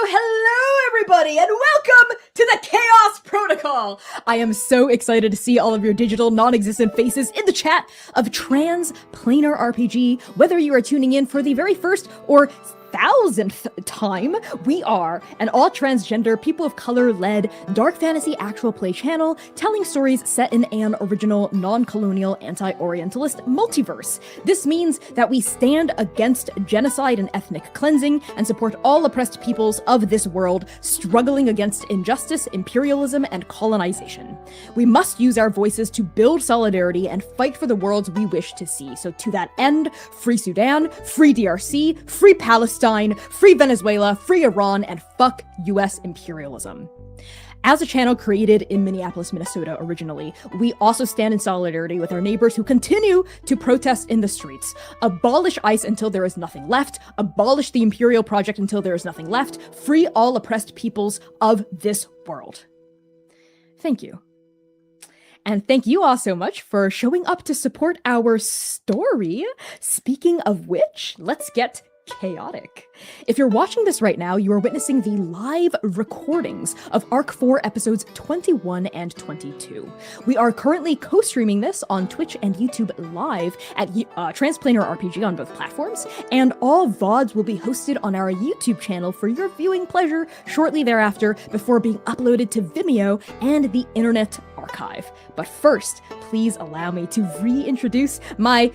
Hello, everybody, and welcome to the Chaos Protocol! I am so excited to see all of your digital, non-existent faces in the chat of Transplanar RPG. Whether you are tuning in for the very first or 1000th time, we are an all-transgender, people of color-led, dark fantasy actual play channel telling stories set in an original, non-colonial, anti-Orientalist multiverse. This means that we stand against genocide and ethnic cleansing and support all oppressed peoples of this world struggling against injustice, imperialism, and colonization. We must use our voices to build solidarity and fight for the worlds we wish to see. So to that end, free Sudan, free DRC, free Palestine, free Venezuela, free Iran, and fuck US imperialism. As a channel created in Minneapolis, Minnesota originally, we also stand in solidarity with our neighbors who continue to protest in the streets. Abolish ICE until there is nothing left. Abolish the Imperial Project until there is nothing left. Free all oppressed peoples of this world. Thank you. And thank you all so much for showing up to support our story. Speaking of which, let's get chaotic. If you're watching this right now, you are witnessing the live recordings of Arc 4 episodes 21 and 22. We are currently co-streaming this on Twitch and YouTube live at Transplanar RPG on both platforms, and all VODs will be hosted on our YouTube channel for your viewing pleasure shortly thereafter before being uploaded to Vimeo and the Internet Archive. But first, please allow me to reintroduce my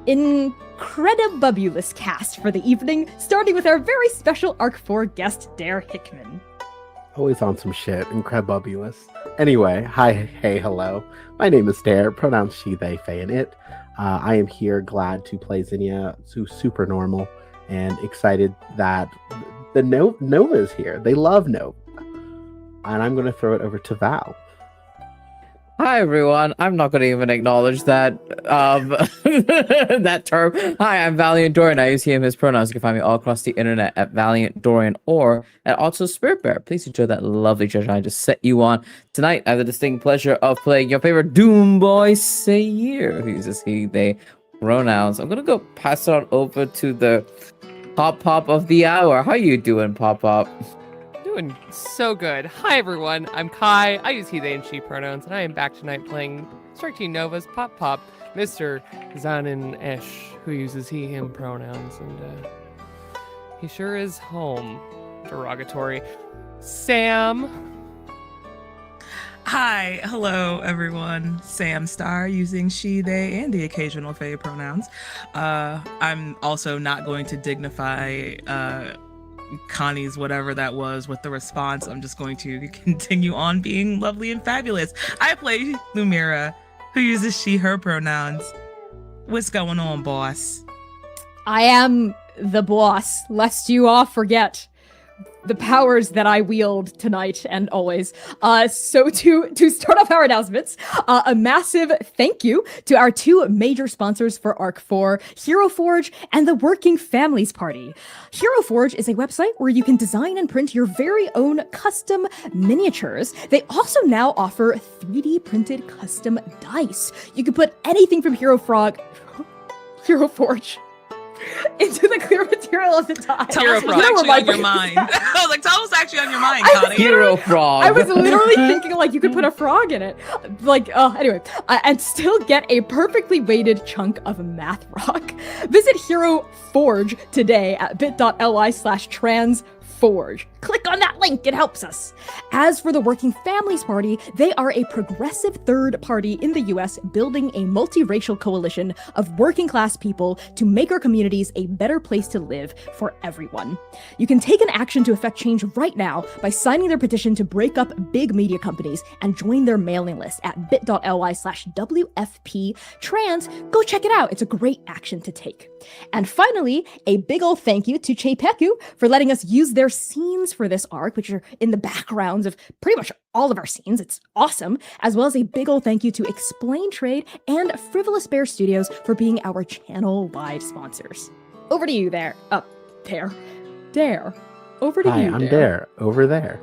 incredibulous cast for the evening, starting with our very special Arc 4 guest, Dare Hickman. Always on some shit, incredibulous. Anyway, hi, hey, hello. My name is Dare, pronouns she, they, they, and it. I am here glad to play Zinnia, super normal, and excited that the Nova is here. They love Nova. And I'm going to throw it over to Val. Hi everyone. I'm not going to even acknowledge that that term. Hi, I'm Valiant Dorian. I use he, him, his pronouns. You can find me all across the internet at Valiant Dorian or at also Spirit Bear. Please enjoy that lovely treasure I just set you on. Tonight, I have the distinct pleasure of playing your favorite Doom Boy, Sayir, who uses he, they pronouns. I'm going to go pass it on over to the Pop of the hour. How you doing, Pop? Doing so good. Hi everyone, I'm Kai. I use he, they, and she pronouns, and I am back tonight playing Strike Team Nova's Pop, Mr. Zan and who uses he, him pronouns, and he sure is home. Derogatory. Sam. Hi, hello everyone. Sam Star using she, they, and the occasional they pronouns. I'm also not going to dignify Connie's whatever that was with the response. I'm just going to continue on being lovely and fabulous. I play Lumira, who uses she, her pronouns. What's going on, boss? I am the boss, lest you all forget the powers that I wield tonight and always. So to start off our announcements, a massive thank you to our two major sponsors for Arc 4, Hero Forge and the Working Families Party. Hero Forge is a website where you can design and print your very own custom miniatures. They also now offer 3D printed custom dice. You can put anything from Hero Forge into the clear material of the die. Tell us what's actually on your mind. I was like, tell us what's actually on your mind, Connie. Hero frog. I was literally thinking like you could put a frog in it. Like, anyway, and still get a perfectly weighted chunk of math rock. Visit Hero Forge today at bit.ly/transforge. Click on that link, it helps us. As for the Working Families Party, they are a progressive third party in the US building a multiracial coalition of working class people to make our communities a better place to live for everyone. You can take an action to effect change right now by signing their petition to break up big media companies and join their mailing list at bit.ly/WFP-trans. Go check it out, it's a great action to take. And finally, a big ol' thank you to Chepeku for letting us use their scenes for this arc, which are in the backgrounds of pretty much all of our scenes. It's awesome. As well as a big ol' thank you to Explain Trade and Frivolous Bear Studios for being our channel-wide sponsors. Over to you there. Dare. Over to Hi, you, I'm Dare. Over there.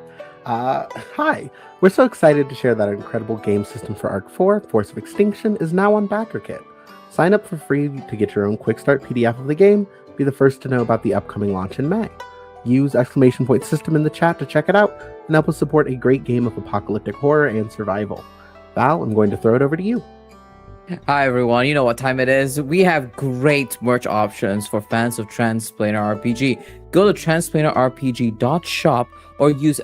Hi. We're so excited to share that our incredible game system for Arc 4, Force of Extinction, is now on BackerKit. Sign up for free to get your own quick start PDF of the game. Be the first to know about the upcoming launch in May. Use !system in the chat to check it out and help us support a great game of apocalyptic horror and survival. Val, I'm going to throw it over to you. Hi everyone, you know what time it is. We have great merch options for fans of Transplanar RPG. Go to transplanarrpg.shop or use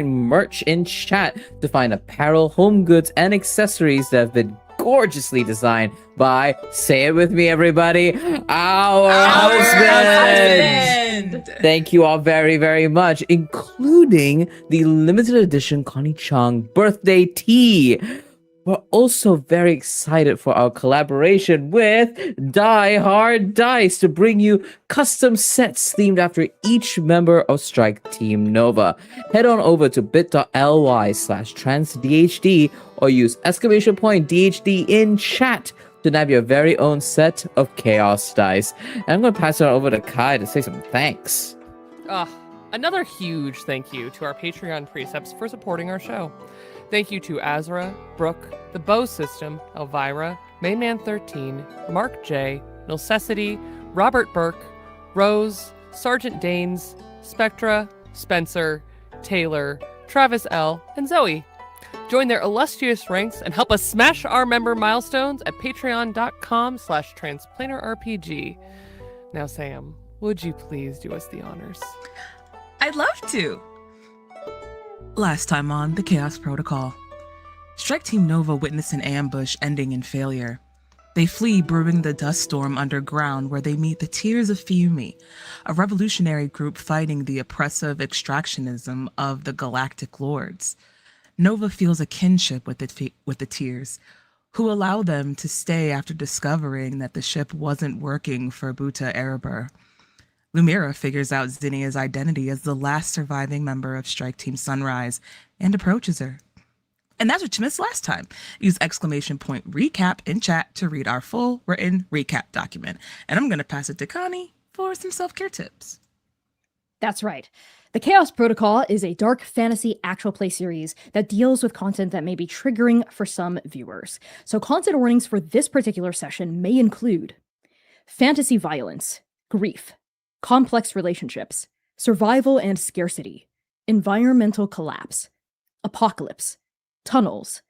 !merch in chat to find apparel, home goods, and accessories that have been gorgeously designed by, say it with me everybody, our husband. Thank you all very, very much, including the limited edition Connie Chung birthday tee. We're also very excited for our collaboration with Die Hard Dice to bring you custom sets themed after each member of Strike Team Nova. Head on over to bit.ly/transdhd or use !DHD in chat to nab your very own set of Chaos Dice. And I'm going to pass it on over to Kai to say some thanks. Another huge thank you to our Patreon precepts for supporting our show. Thank you to Azra, Brooke, the Bow System, Elvira, Mayman13, Mark J, Necessity, Robert Burke, Rose, Sergeant Danes, Spectra, Spencer, Taylor, Travis L, and Zoe. Join their illustrious ranks and help us smash our member milestones at patreon.com/transplanterrpg. Now, Sam, would you please do us the honors? I'd love to. Last time on the Chaos Protocol, Strike Team Nova witness an ambush ending in failure. They flee, brewing the dust storm underground, where they meet the Tears of Fuyumi, a revolutionary group fighting the oppressive extractionism of the Galactic Lords. Nova feels a kinship with the Tears, who allow them to stay after discovering that the ship wasn't working for Buta Erebor. Lumira figures out Zinnia's identity as the last surviving member of Strike Team Sunrise and approaches her. And that's what you missed last time. Use !recap in chat to read our full written recap document. And I'm going to pass it to Connie for some self-care tips. That's right. The Chaos Protocol is a dark fantasy actual play series that deals with content that may be triggering for some viewers. So content warnings for this particular session may include fantasy violence, grief, complex relationships, survival and scarcity, environmental collapse, apocalypse, tunnels,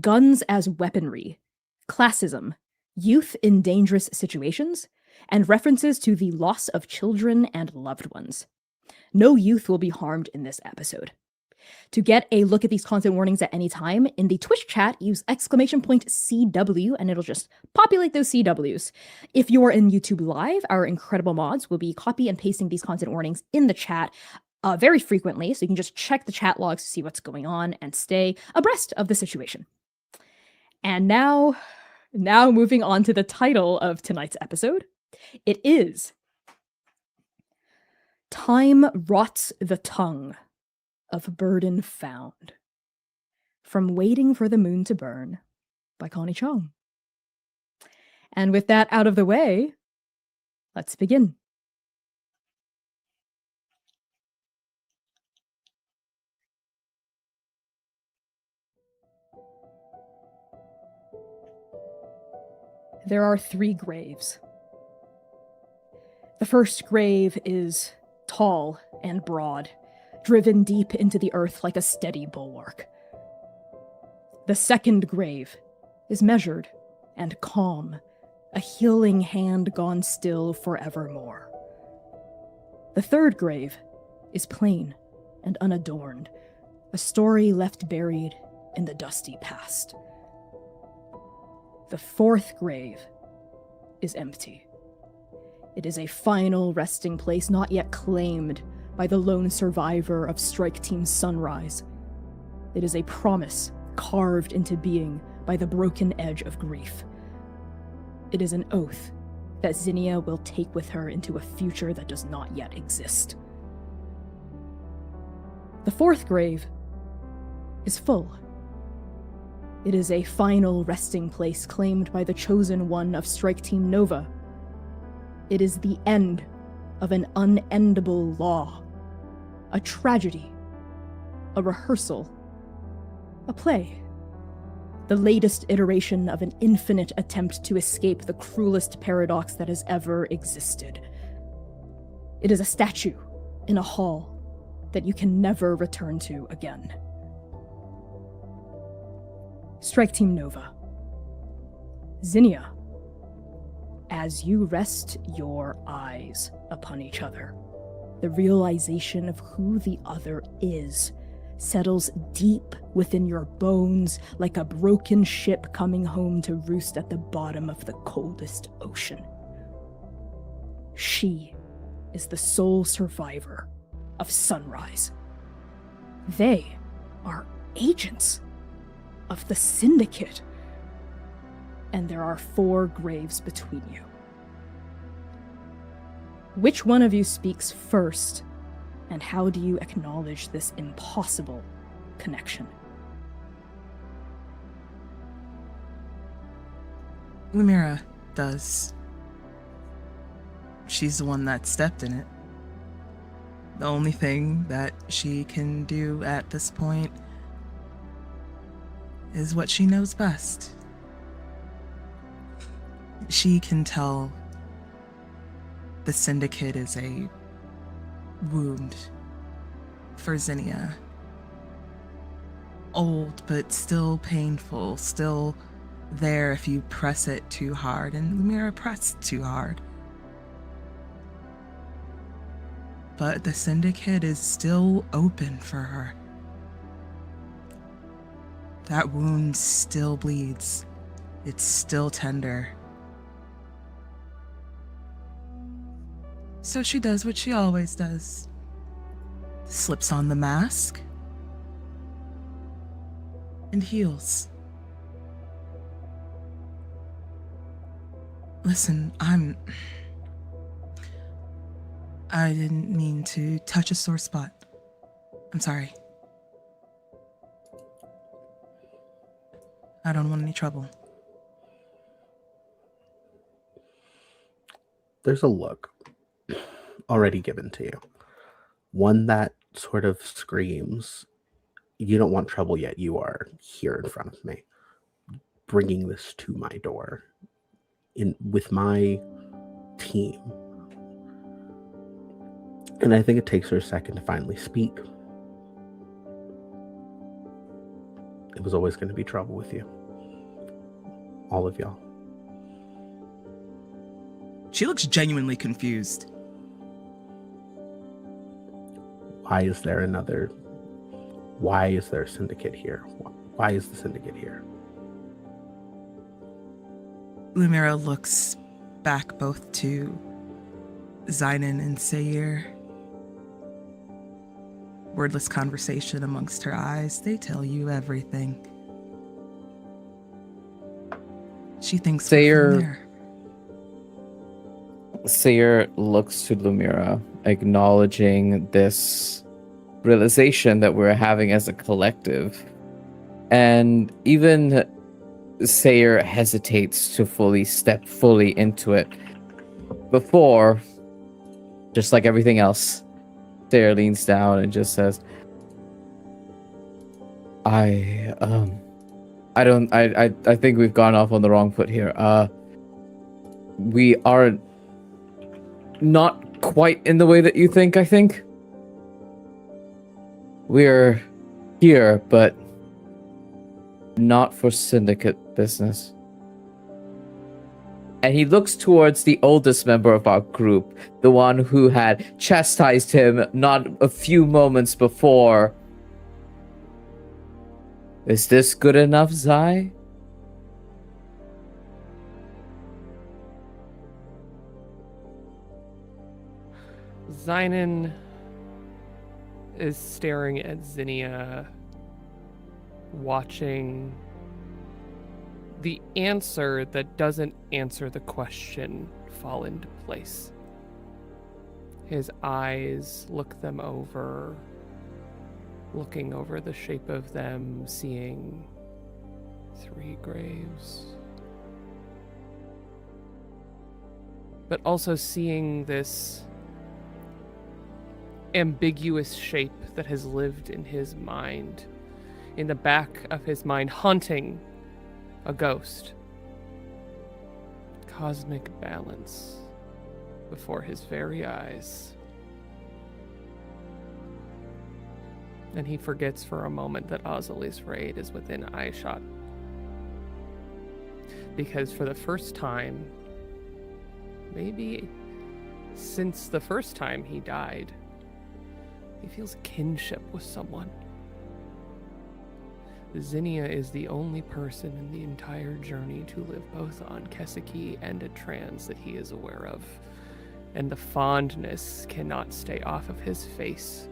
guns as weaponry, classism, youth in dangerous situations, and references to the loss of children and loved ones. No youth will be harmed in this episode. To get a look at these content warnings at any time, in the Twitch chat, use !CW and it'll just populate those CWs. If you're in YouTube Live, our incredible mods will be copy and pasting these content warnings in the chat very frequently, so you can just check the chat logs to see what's going on and stay abreast of the situation. And now moving on to the title of tonight's episode. It is Time Rots the Tongue of Burden Found. From Waiting for the Moon to Burn by Connie Chung. And with that out of the way, let's begin. There are 3 graves. The first grave is tall and broad, driven deep into the earth like a steady bulwark. The second grave is measured and calm, a healing hand gone still forevermore. The third grave is plain and unadorned, a story left buried in the dusty past. The fourth grave is empty. It is a final resting place not yet claimed by the lone survivor of Strike Team Sunrise. It is a promise carved into being by the broken edge of grief. It is an oath that Zinnia will take with her into a future that does not yet exist. The fourth grave is full. It is a final resting place claimed by the chosen one of Strike Team Nova. It is the end of an unendable law, a tragedy, a rehearsal, a play, the latest iteration of an infinite attempt to escape the cruelest paradox that has ever existed. It is a statue in a hall that you can never return to again. Strike Team Nova. Zinnia, as you rest your eyes upon each other, the realization of who the other is settles deep within your bones like a broken ship coming home to roost at the bottom of the coldest ocean. She is the sole survivor of Sunrise. They are agents of the Syndicate. And there are 4 graves between you. Which one of you speaks first, and how do you acknowledge this impossible connection? Lumira does. She's the one that stepped in it. The only thing that she can do at this point is what she knows best. She can tell the Syndicate is a wound for Zinnia. Old, but still painful, still there if you press it too hard, and Lumira pressed too hard. But the Syndicate is still open for her. That wound still bleeds. It's still tender. So she does what she always does. Slips on the mask and heals. Listen, I didn't mean to touch a sore spot. I'm sorry. I don't want any trouble. There's a look already given to you. One that sort of screams, you don't want trouble yet. You are here in front of me, bringing this to my door with my team. And I think it takes her a second to finally speak. It was always going to be trouble with you. All of y'all. She looks genuinely confused. Why is there a syndicate here? Why is the syndicate here? Lumira looks back both to Zynon and Sayir. Wordless conversation amongst her eyes. They tell you everything. She thinks Sayir looks to Lumira, acknowledging this realization that we're having as a collective. And even Sayir hesitates to step fully into it. Before, just like everything else, Sayir leans down and just says, I think we've gone off on the wrong foot here. We are not quite in the way that you think, I think. We're here, but not for syndicate business. And he looks towards the oldest member of our group, the one who had chastised him not a few moments before. Is this good enough, Zai? Zynon is staring at Zinnia, watching the answer that doesn't answer the question fall into place. His eyes look them over, looking over the shape of them, seeing 3 graves. But also seeing this ambiguous shape that has lived in his mind, in the back of his mind, haunting a ghost. Cosmic balance before his very eyes. And he forgets for a moment that Ozel's raid is within eyeshot. Because for the first time, maybe since the first time he died, he feels kinship with someone. Zinnia is the only person in the entire journey to live both on Keseki and a trans that he is aware of, and the fondness cannot stay off of his face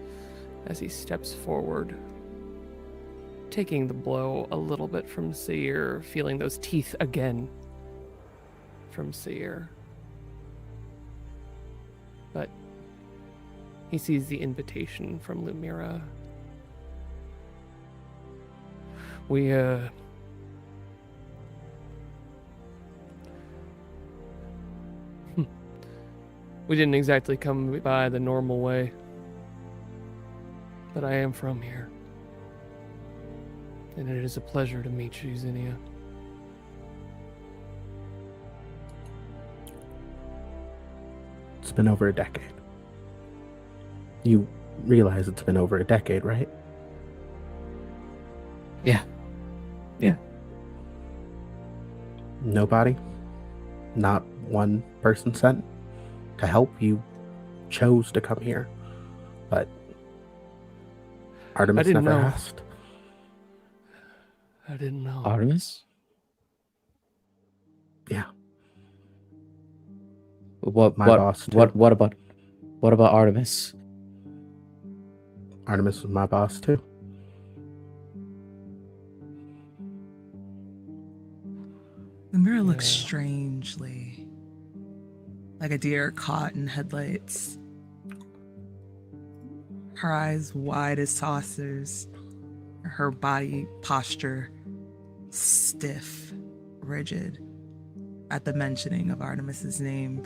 as he steps forward, taking the blow a little bit from Sayir, feeling those teeth again from Sayir. But he sees the invitation from Lumira. We didn't exactly come by the normal way, but I am from here. And it is a pleasure to meet you, Zinnia. It's been over a decade. You realize it's been over a decade, right? Yeah. Nobody? Not one person sent to help? You chose to come here. But Artemis didn't never know. asked. I didn't know. Artemis? Yeah. What My boss, too. what about Artemis? Artemis was my boss too. The mirror looks Yeah. strangely like a deer caught in headlights. Her eyes wide as saucers, her body posture stiff, rigid at the mentioning of Artemis's name.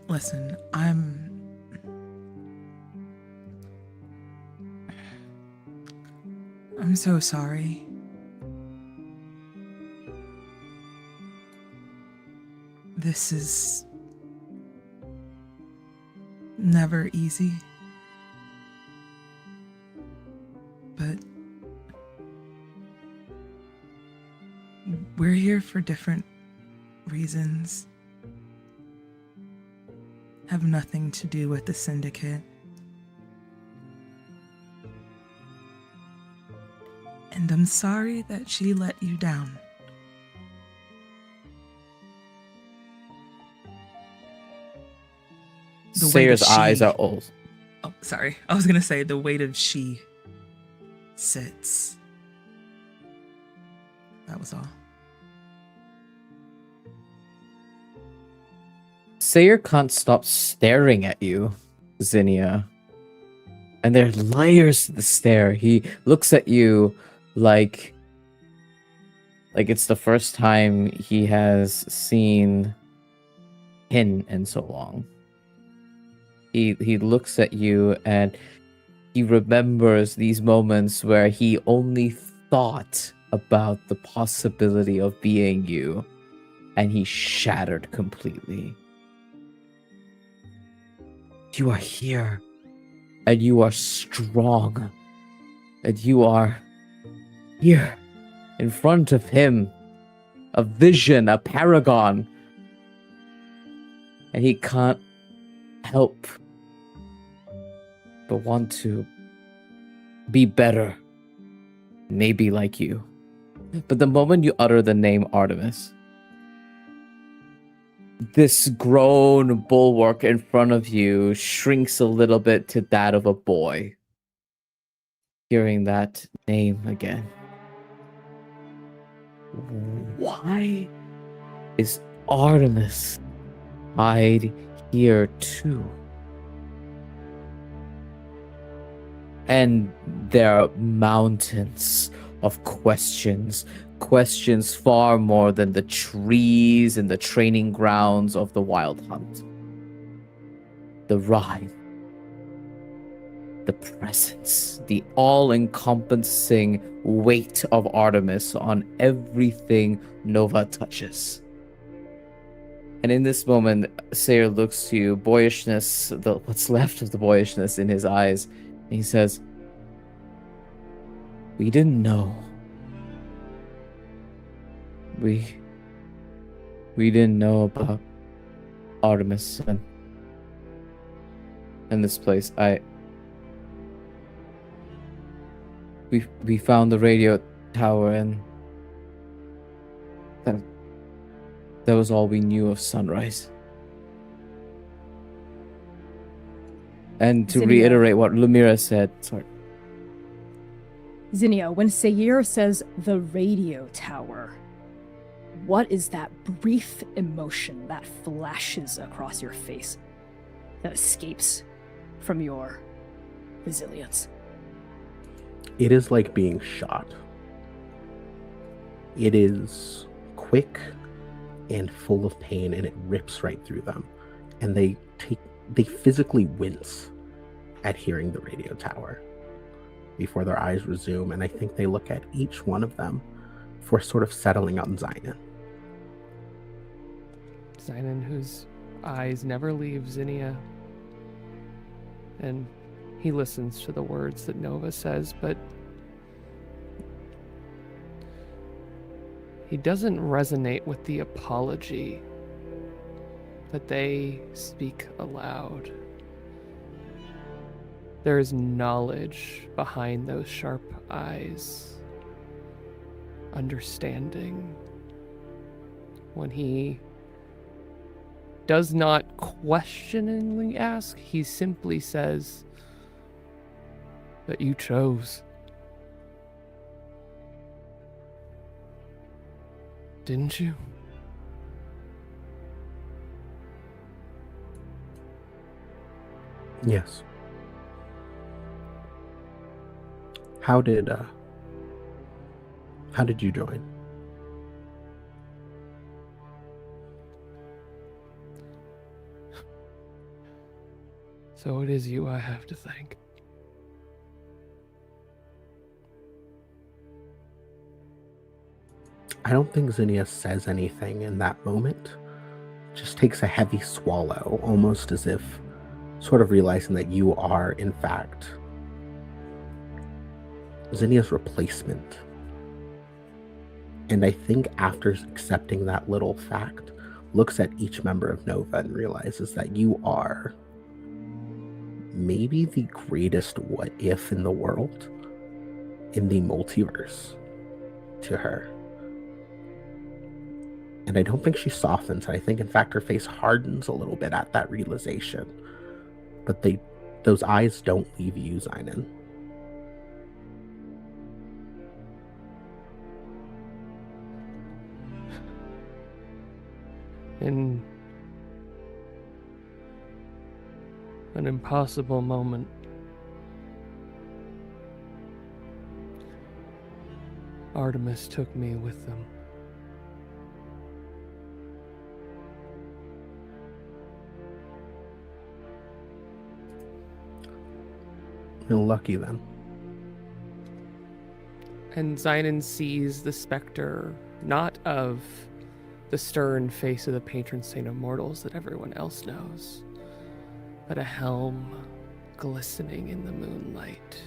Listen, I'm so sorry. This is never easy. But we're here for different reasons. Have nothing to do with the syndicate. And I'm sorry that she let you down. The weight Sayer's of eyes she- are old. Oh, sorry. I was gonna say the weight of she sits. That was all. Sayer can't stop staring at you, Zinnia. And there are layers to the stare. He looks at you like it's the first time he has seen Hin in so long. He looks at you and he remembers these moments where he only thought about the possibility of being you, and he shattered completely. You are here, and you are strong, and you are here in front of him, a vision, a paragon, and he can't help but want to be better, maybe like you. But the moment you utter the name Artemis, this grown bulwark in front of you shrinks a little bit to that of a boy. Hearing that name again. Why is Artemis tied here too? And there are mountains of questions far more than the trees and the training grounds of the Wild Hunt. The rhyme, the presence, the all-encompassing weight of Artemis on everything Nova touches. And in this moment, Sayer looks to you, boyishness, what's left of the boyishness in his eyes, and he says, "We didn't know. We didn't know about Artemis and this place. We found the radio tower, and that was all we knew of Sunrise." And to Zinnia. reiterate what Lumira said, sorry. Zinnia, when Sayer says the radio tower, what is that brief emotion that flashes across your face that escapes from your resilience? It is like being shot. It is quick and full of pain, and it rips right through them. And they physically wince at hearing the radio tower before their eyes resume, and I think they look at each one of them for sort of settling on Zynon. Zynon, whose eyes never leave Zinnia. And he listens to the words that Nova says, but he doesn't resonate with the apology that they speak aloud. There is knowledge behind those sharp eyes, understanding. When he does not questioningly ask, he simply says that you chose. Didn't you? Yes. How did you join? So it is you I have to thank. I don't think Zinnia says anything in that moment. Just takes a heavy swallow, almost as if sort of realizing that you are, in fact, Zinnia's replacement. And I think after accepting that little fact, looks at each member of Nova and realizes that you are maybe the greatest what if in the world, in the multiverse, to her. And I don't think she softens. I think, in fact, her face hardens a little bit at that realization. But those eyes don't leave you, Zynon. In an impossible moment, Artemis took me with them. You're lucky then. And Zynon sees the specter, not of the stern face of the patron saint of mortals that everyone else knows, but a helm glistening in the moonlight.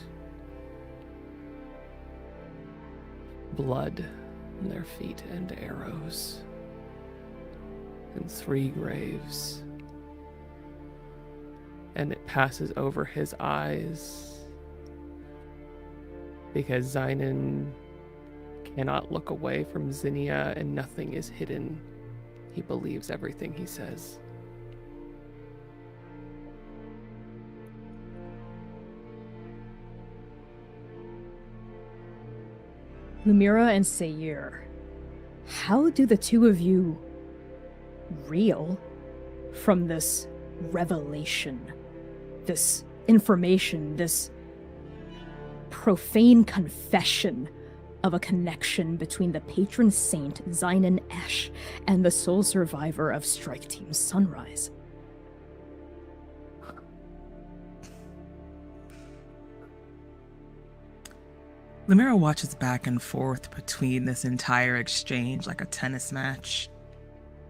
Blood on their feet and arrows. And 3 graves. And it passes over his eyes because Zynon cannot look away from Zinnia, and nothing is hidden. He believes everything he says. Lumira and Sayir, how do the two of you reel from this revelation, this information, this profane confession of a connection between the patron saint Zynon Esh and the sole survivor of Strike Team Sunrise? Lumira watches back and forth between this entire exchange like a tennis match.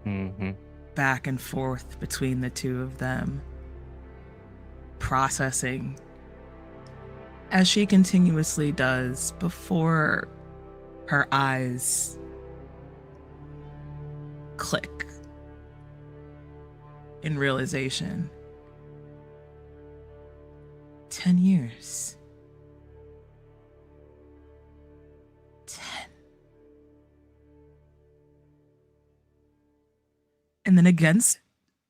Mm-hmm. Back and forth between the two of them, processing as she continuously does before her eyes click in realization. 10 years. 10. And then against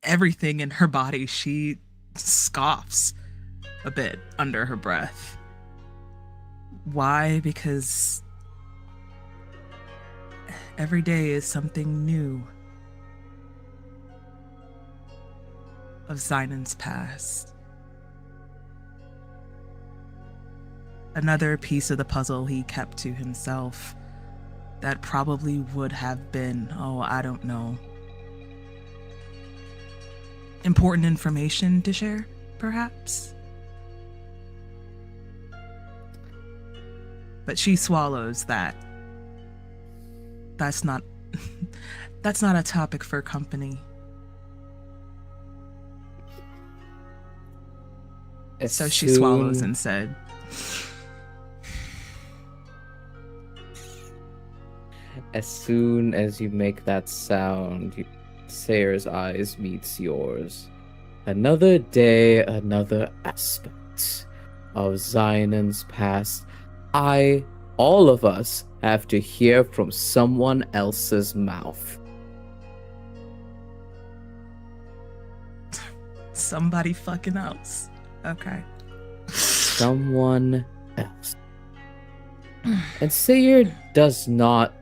everything in her body, she scoffs a bit under her breath. Why? Because every day is something new of Zynon's past. Another piece of the puzzle he kept to himself that probably would have been, oh, I don't know, important information to share, perhaps? But she swallows that. That's not that's not a topic for company. So she swallows and said, as soon as you make that sound, Sayer's eyes meets yours. Another day, another aspect of Zion's past. All of us, have to hear from someone else's mouth. somebody fucking else. Okay. Someone else. And Sayer does not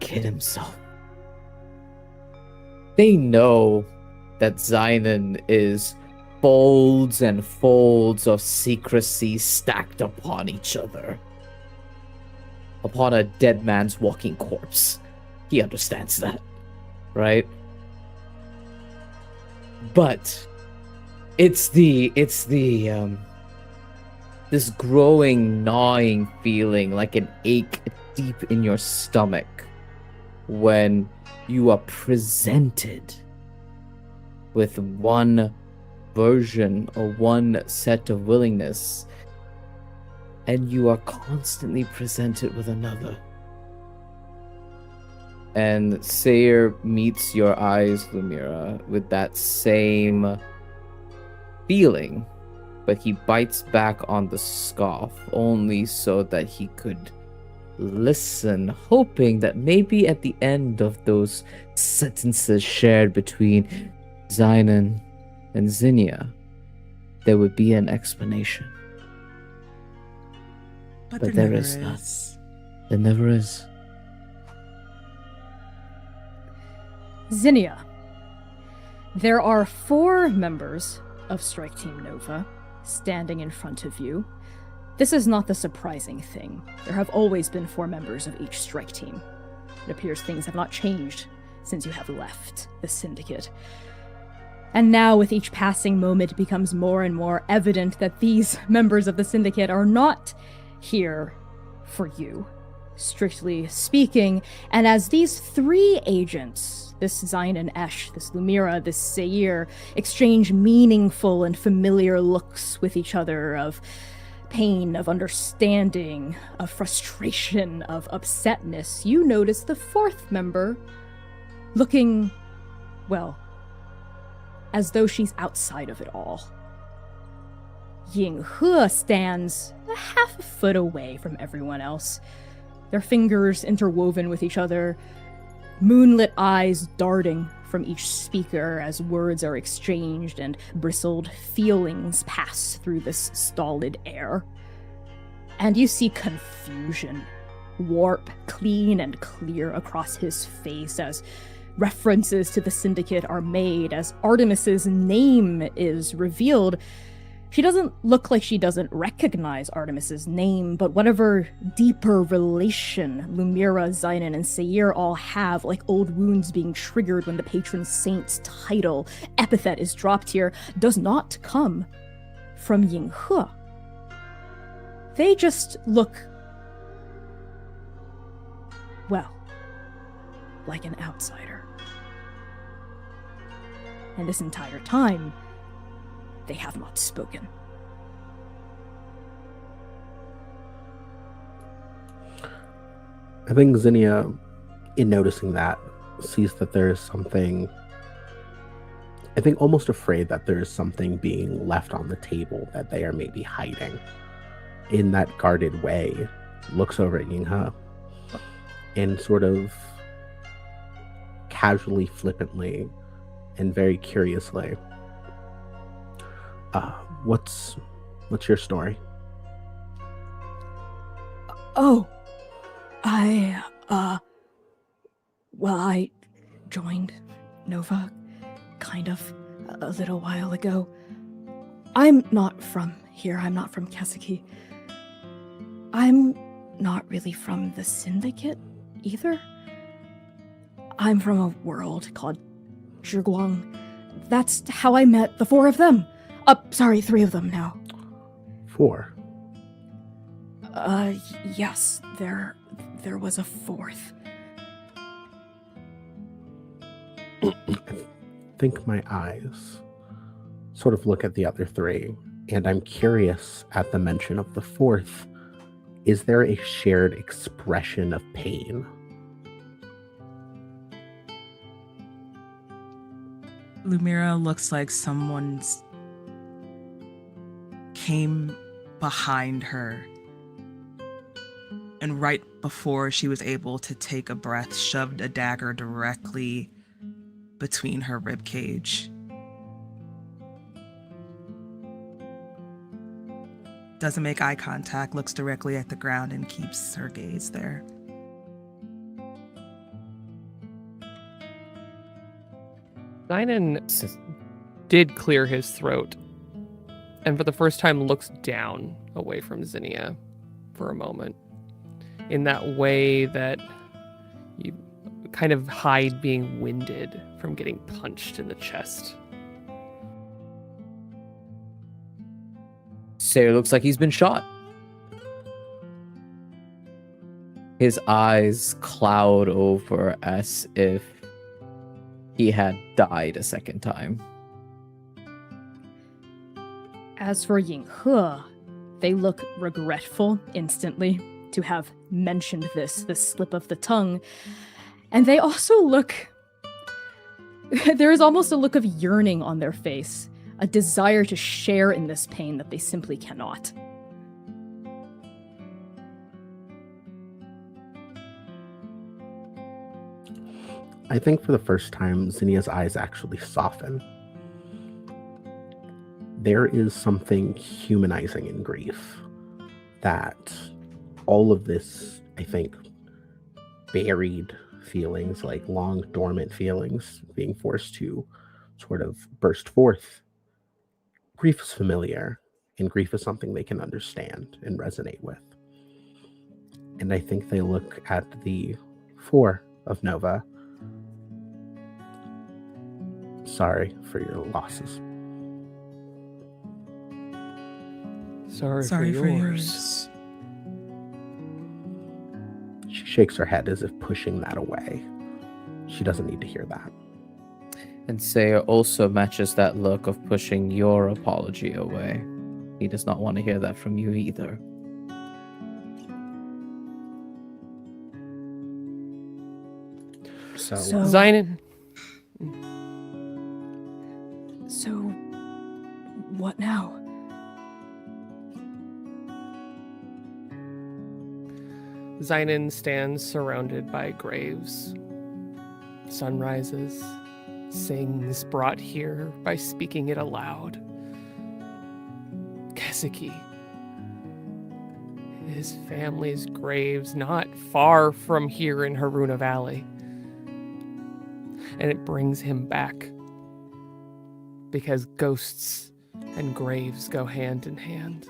kid himself. They know that Zion is folds and folds of secrecy stacked upon each other. Upon a dead man's walking corpse. He understands that, right? But it's this growing, gnawing feeling, like an ache deep in your stomach, when you are presented with one version or one set of willingness, and you are constantly presented with another. And Sayer meets your eyes, Lumira, with that same feeling, but he bites back on the scoff only so that he could listen, hoping that maybe at the end of those sentences shared between Zion and Zinnia, there would be an explanation. But there never is not. There never is. Zinnia, there are 4 members of Strike Team Nova standing in front of you. This is not the surprising thing. There have always been 4 members of each strike team. It appears things have not changed since you have left the Syndicate. And now, with each passing moment, it becomes more and more evident that these members of the Syndicate are not here for you, strictly speaking. And as these 3 agents, this Zan and Esh, this Lumira, this Sayer, exchange meaningful and familiar looks with each other of pain, of understanding, of frustration, of upsetness, you notice the 4th member looking, well, as though she's outside of it all. Yinghe stands a half a foot away from everyone else, their fingers interwoven with each other, moonlit eyes darting from each speaker as words are exchanged and bristled feelings pass through this stolid air. And you see confusion warp clean and clear across his face as references to the Syndicate are made, as Artemis's name is revealed. She doesn't look like she doesn't recognize Artemis's name, but whatever deeper relation Lumira, Zion, and Sayer all have, like old wounds being triggered when the patron saint's title, epithet is dropped here, does not come from Yinghe. They just look, well, like an outsider. And this entire time, they have not spoken. I think Zinnia, in noticing that, sees that there is something, I think almost afraid that there is something being left on the table that they are maybe hiding. In that guarded way, looks over at Yinghe and sort of casually, flippantly, and very curiously, what's your story? Oh, I joined Nova, kind of, a little while ago. I'm not from here, I'm not from Kaseki. I'm not really from the Syndicate, either. I'm from a world called Zhiguang. That's how I met the four of them. Sorry, three of them now. 4. Yes, there was a fourth. I think my eyes sort of look at the other 3, and I'm curious at the mention of the fourth. Is there a shared expression of pain? Lumira looks like someone's came behind her, and right before she was able to take a breath, shoved a dagger directly between her ribcage. Doesn't make eye contact, looks directly at the ground and keeps her gaze there. Sinan did clear his throat, and for the first time looks down away from Zinnia for a moment, in that way that you kind of hide being winded from getting punched in the chest. Sayer looks like he's been shot. His eyes cloud over as if he had died a second time. As for Yinghe, they look regretful instantly to have mentioned this slip of the tongue. And they also look... there is almost a look of yearning on their face, a desire to share in this pain that they simply cannot. I think for the first time, Zinnia's eyes actually soften. There is something humanizing in grief that all of this, I think, buried feelings, like long dormant feelings, being forced to sort of burst forth. Grief is familiar, and grief is something they can understand and resonate with. And I think they look at the 4 of Nova. Sorry for your losses. Sorry for yours. She shakes her head as if pushing that away. She doesn't need to hear that. And Sayer also matches that look of pushing your apology away. He does not want to hear that from you either. So Sinan. So, what now? Sinan stands surrounded by graves. Sun rises, sings brought here by speaking it aloud. Keseki. His family's graves not far from here in Haruna Valley. And it brings him back. Because ghosts and graves go hand in hand.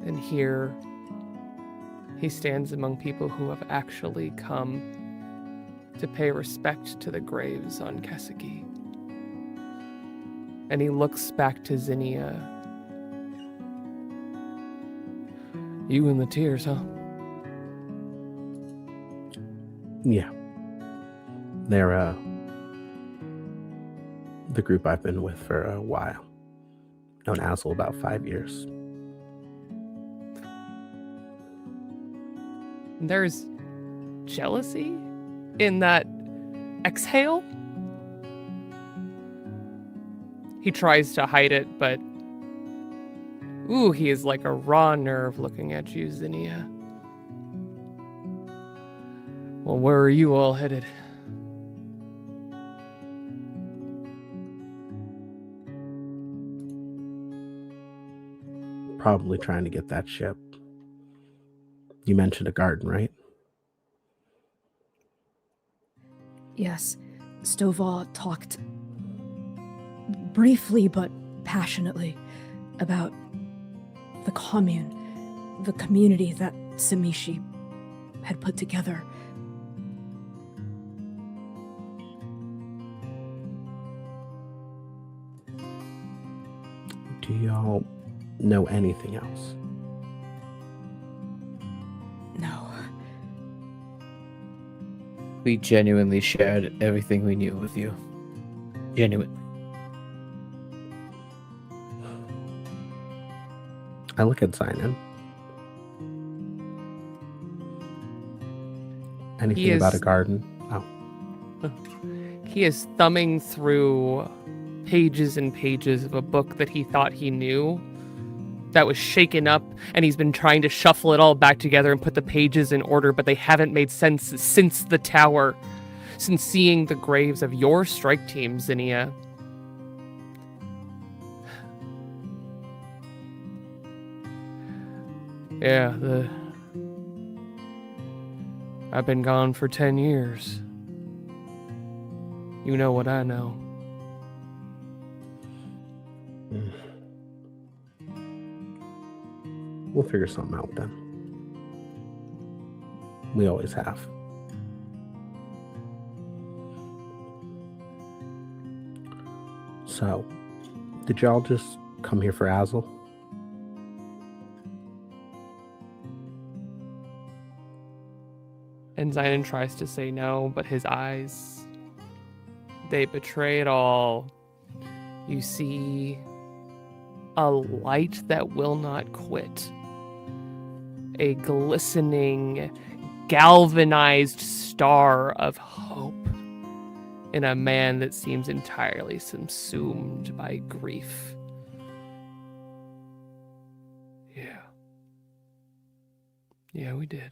And here, he stands among people who have actually come to pay respect to the graves on Keseki. And he looks back to Zinnia. You and the tears, huh? Yeah. They're the group I've been with for a while. Known Ozel about 5 years. There's jealousy in that exhale. He tries to hide it, but ooh, he is like a raw nerve looking at you, Zinnia. Well, where are you all headed? Probably trying to get that ship. You mentioned a garden, right? Yes, Stovall talked briefly but passionately about the commune, the community that Samishi had put together. Do y'all know anything else? No. We genuinely shared everything we knew with you. Genuine. I look at Zion. Anything about a is- garden? Oh. He is thumbing through pages and pages of a book that he thought he knew that was shaken up, and he's been trying to shuffle it all back together and put the pages in order, but they haven't made sense since the tower, since seeing the graves of your strike team, Zinnia. Yeah, I've been gone for 10 years. You know what I know. We'll figure something out then. We always have. So, did y'all just come here for Ozel? And Zion tries to say no, but his eyes, they betray it all. You see a light that will not quit. A glistening, galvanized star of hope in a man that seems entirely subsumed by grief. Yeah. Yeah, we did.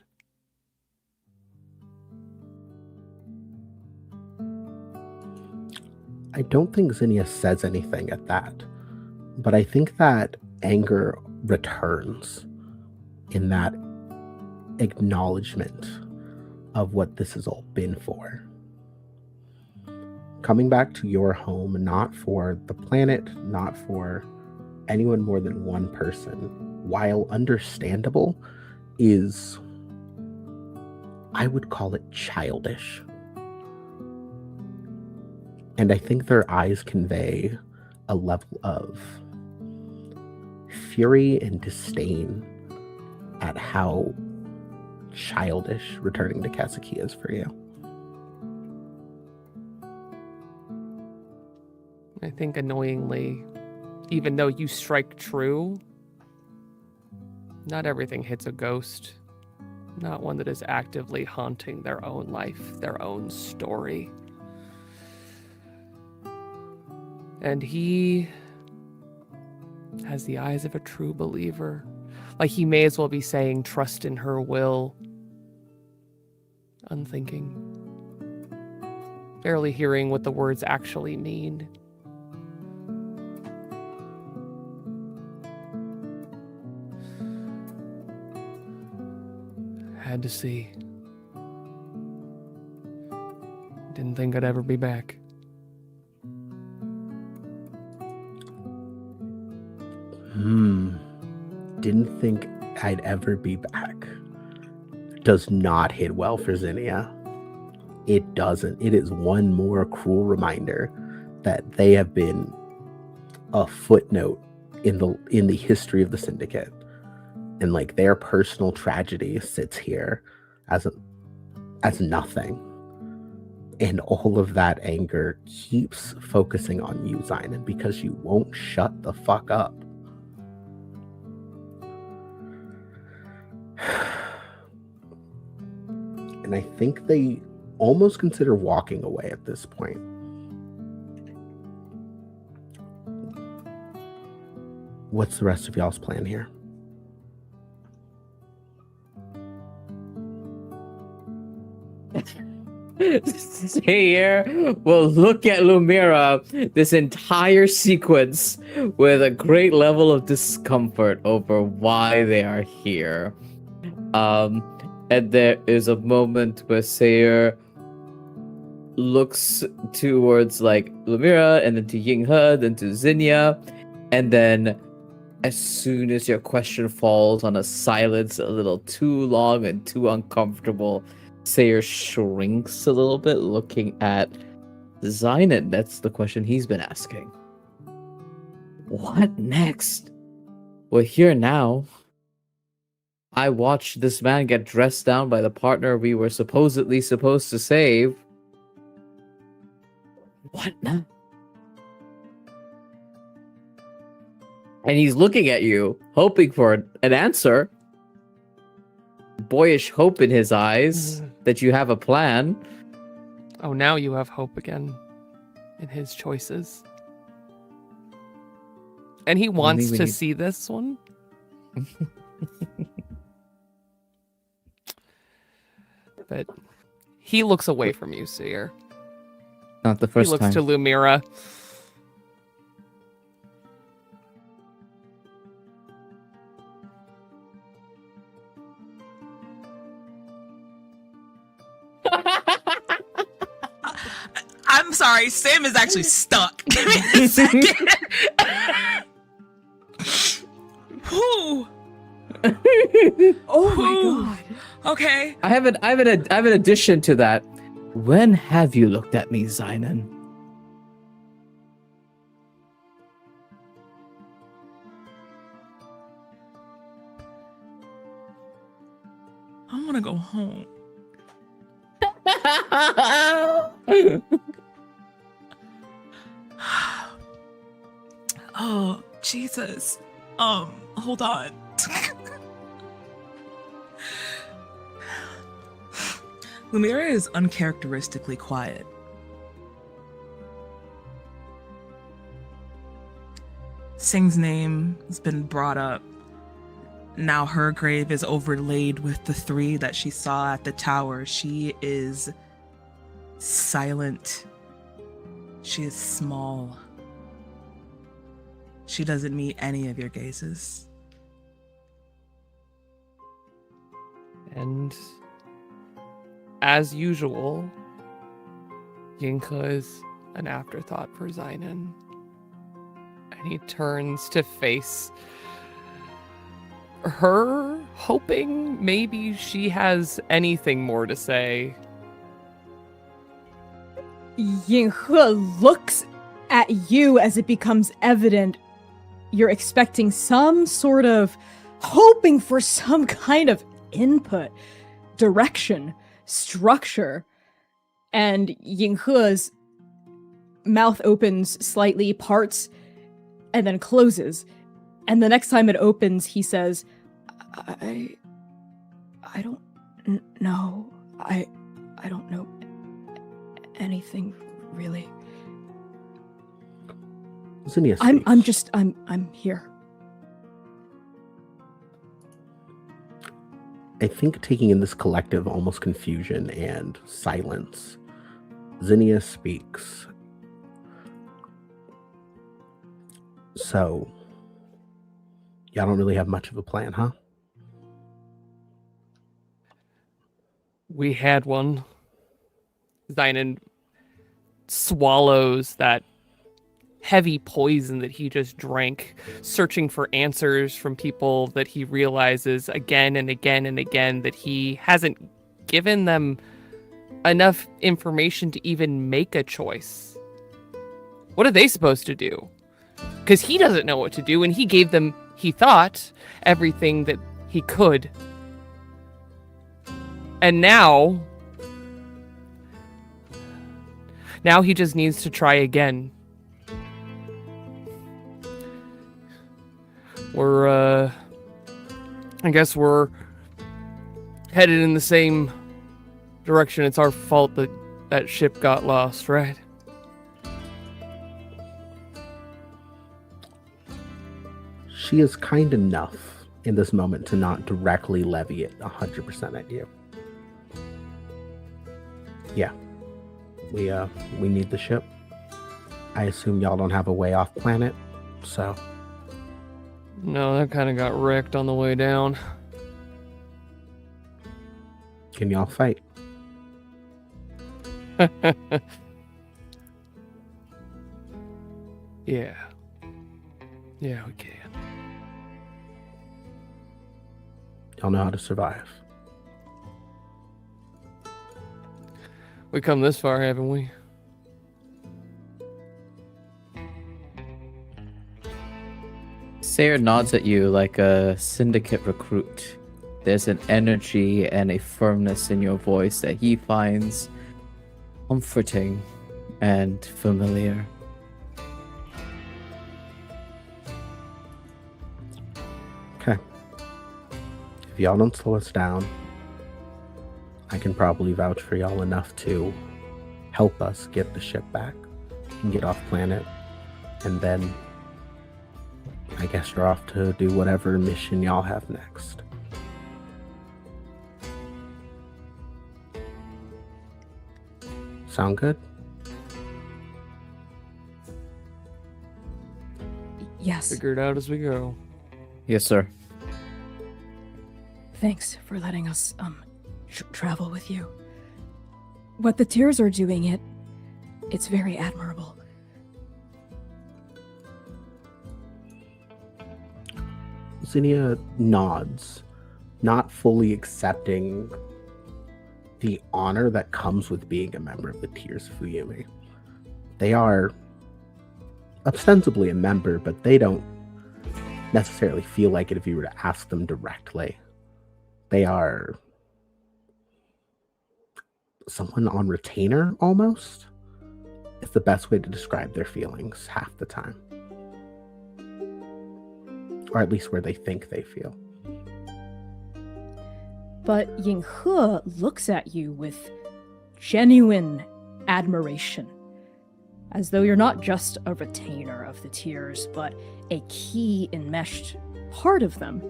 I don't think Zinnia says anything at that, but I think that anger returns in that acknowledgement of what this has all been for. Coming back to your home, not for the planet, not for anyone more than one person, while understandable, is, I would call it childish. And I think their eyes convey a level of fury and disdain at how childish returning to Kaseki is for you. I think annoyingly, even though you strike true, not everything hits a ghost. Not one that is actively haunting their own life, their own story. And he has the eyes of a true believer. Like he may as well be saying, trust in her will. Unthinking. Barely hearing what the words actually mean. Had to see. Didn't think I'd ever be back. Didn't think I'd ever be back. Does not hit well for Zinnia. It doesn't. It is one more cruel reminder that they have been a footnote in the history of the Syndicate. And like their personal tragedy sits here as nothing. And all of that anger keeps focusing on you, Zion, because you won't shut the fuck up. And I think they almost consider walking away at this point. What's the rest of y'all's plan here? Stay here. We'll look at Lumira this entire sequence with a great level of discomfort over why they are here. And there is a moment where Sayer looks towards like Lumira and then to Yinghe, then to Zinnia, and then as soon as your question falls on a silence a little too long and too uncomfortable, Sayer shrinks a little bit, looking at Zion. That's the question he's been asking. What next? We're here now. I watched this man get dressed down by the partner we were supposedly supposed to save. What now? And he's looking at you, hoping for an answer. Boyish hope in his eyes that you have a plan. Oh, now you have hope again in his choices. And he wants to see this one. But he looks away from you, Seer. Not the first He looks time. to Lumira. I'm sorry, Sam is actually stuck. Give me a second. Whew. Oh Whew. my god. Okay. I have an addition to that. When have you looked at me, Zynon? I want to go home. Oh, Jesus. Hold on. Lumira is uncharacteristically quiet. Sing's name has been brought up. Now her grave is overlaid with the 3 that she saw at the tower. She is silent. She is small. She doesn't meet any of your gazes. And as usual, Yinka is an afterthought for Zynon. And he turns to face her, hoping maybe she has anything more to say. Yinghe looks at you as it becomes evident you're expecting some sort of, hoping for some kind of input, direction, structure. And Yinghe's mouth opens slightly, parts, and then closes. And the next time it opens, he says, I don't know. I don't know anything really. Zinnia I'm here. I think taking in this collective almost confusion and silence, Zinnia speaks. So, y'all don't really have much of a plan, huh? We had one. Zynon swallows that heavy poison that he just drank, searching for answers from people that he realizes again and again and again that he hasn't given them enough information to even make a choice. What are they supposed to do? Because he doesn't know what to do, and he gave them, he thought, everything that he could. And now he just needs to try again. I guess we're headed in the same direction. It's our fault that that ship got lost, right? She is kind enough in this moment to not directly levy it 100% at you. Yeah. We need the ship. I assume y'all don't have a way off planet, so... No, that kind of got wrecked on the way down. Can y'all fight? Yeah. Yeah, we can. Y'all know how to survive. We come this far, haven't we? Sayer nods at you like a syndicate recruit. There's an energy and a firmness in your voice that he finds comforting and familiar. Okay. If y'all don't slow us down, I can probably vouch for y'all enough to help us get the ship back and get off planet. And then I guess you're off to do whatever mission y'all have next. Sound good? Yes. Figure it out as we go. Yes, sir. Thanks for letting us travel with you. What the Tears are doing, it's very admirable. Zinnia nods, not fully accepting the honor that comes with being a member of the Tears of Fuyumi. They are ostensibly a member, but they don't necessarily feel like it if you were to ask them directly. They are someone on retainer, almost. It's the best way to describe their feelings half the time. Or at least where they think they feel. But Yinghe looks at you with genuine admiration, as though you're not just a retainer of the Tears, but a key enmeshed part of them.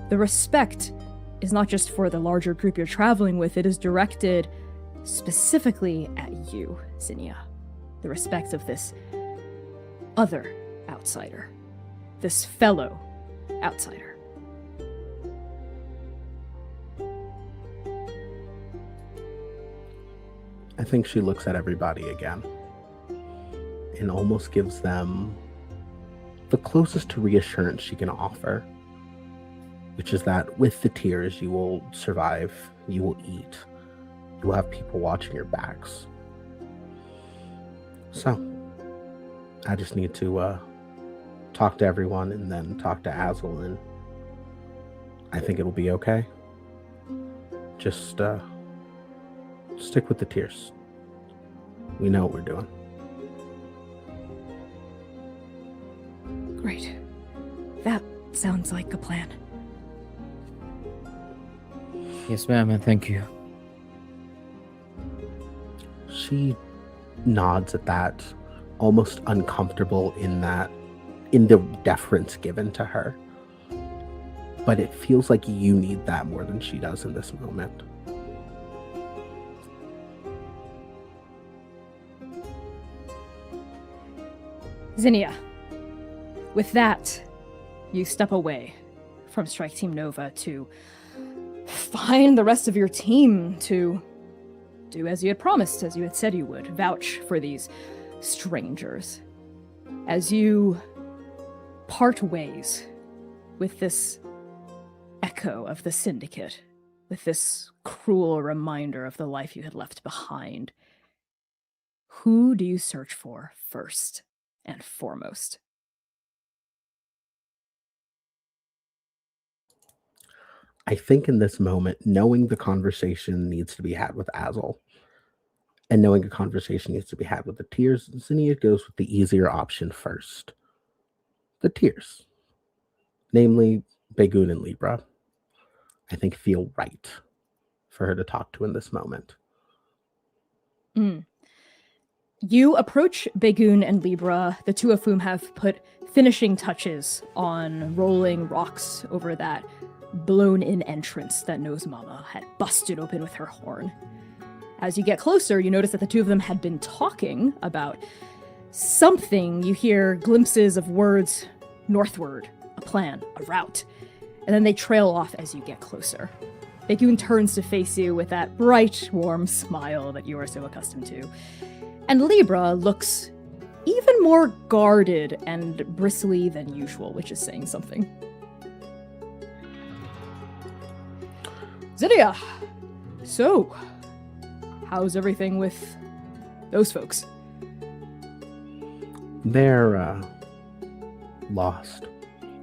The respect is not just for the larger group you're traveling with, it is directed specifically at you, Zinnia. The respect of this other outsider, this fellow outsider. I think she looks at everybody again and almost gives them the closest to reassurance she can offer, which is that with the Tears, you will survive, you will eat, you will have people watching your backs. So, I just need to talk to everyone and then talk to Ozel, and I think it'll be okay. Just stick with the Tears. We know what we're doing. Great. That sounds like a plan. Yes, ma'am, and thank you. She nods at that, almost uncomfortable in the deference given to her. But it feels like you need that more than she does in this moment. Zinnia, with that, you step away from Strike Team Nova to find the rest of your team to do as you had promised, as you had said you would, vouch for these strangers. As you part ways with this echo of the Syndicate, with this cruel reminder of the life you had left behind, who do you search for first and foremost? I think in this moment, knowing the conversation needs to be had with Ozel, and knowing a conversation needs to be had with the Tears, Zinnia goes with the easier option first. The Tears. Namely, Begun and Libra. I think feel right for her to talk to in this moment. You approach Begun and Libra, the two of whom have put finishing touches on rolling rocks over that blown-in entrance that Nose Mama had busted open with her horn. As you get closer, you notice that the two of them had been talking about something. You hear glimpses of words northward, a plan, a route, and then they trail off as you get closer. Begun turns to face you with that bright, warm smile that you are so accustomed to. And Libra looks even more guarded and bristly than usual, which is saying something. Zinnia! So, how's everything with those folks? They're lost,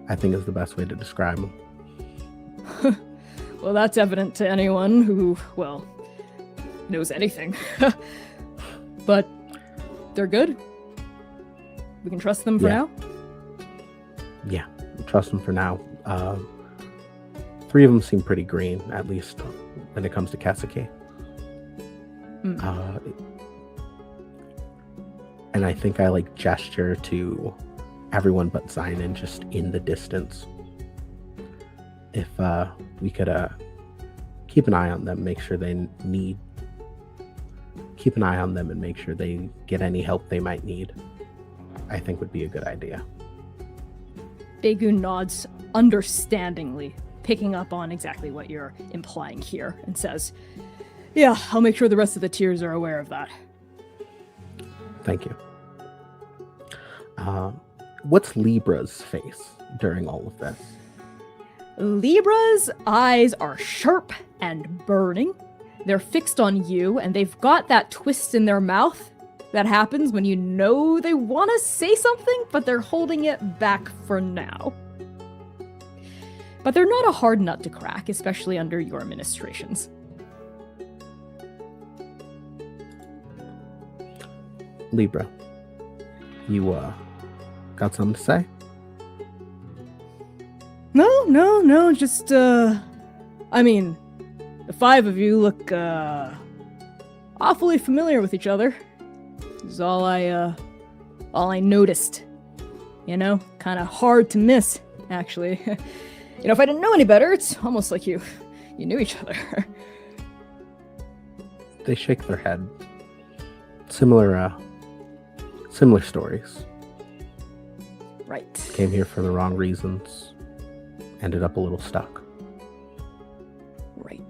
I think is the best way to describe them. Well, that's evident to anyone who, well, knows anything. But they're good. We can trust them for Yeah. now. Yeah, trust them for now. 3 of them seem pretty green, at least when it comes to Kaseki. And I think I gesture to everyone but Zainan just in the distance. If we could keep an eye on them, make sure keep an eye on them and make sure they get any help they might need, I think would be a good idea. Baegoon nods understandingly, picking up on exactly what you're implying here, and says, yeah, I'll make sure the rest of the Tears are aware of that. Thank you. What's Libra's face during all of this? Libra's eyes are sharp and burning. They're fixed on you, and they've got that twist in their mouth that happens when you know they want to say something, but they're holding it back for now. But they're not a hard nut to crack, especially under your administrations. Libra, you got something to say? No, just, I mean, the 5 of you look, awfully familiar with each other. This is all I noticed. You know, kind of hard to miss, actually. You know, if I didn't know any better, it's almost like you knew each other. They shake their head. Similar stories. Right. Came here for the wrong reasons. Ended up a little stuck. Right.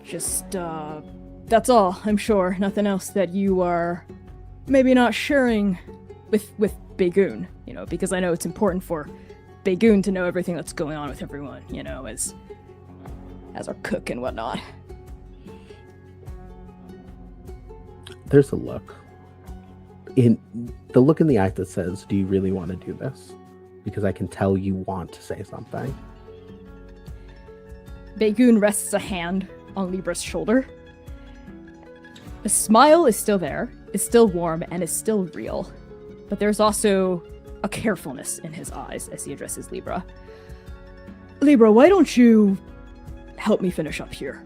Just, that's all, I'm sure. Nothing else that you are maybe not sharing with Baegoon, you know, because I know it's important for Baegoon to know everything that's going on with everyone, you know, as our cook and whatnot. There's a look. In the look in the eye that says, do you really want to do this? Because I can tell you want to say something. Baegoon rests a hand on Libra's shoulder. The smile is still there, is still warm, and is still real. But there's also a carefulness in his eyes as he addresses Libra. Libra, why don't you help me finish up here?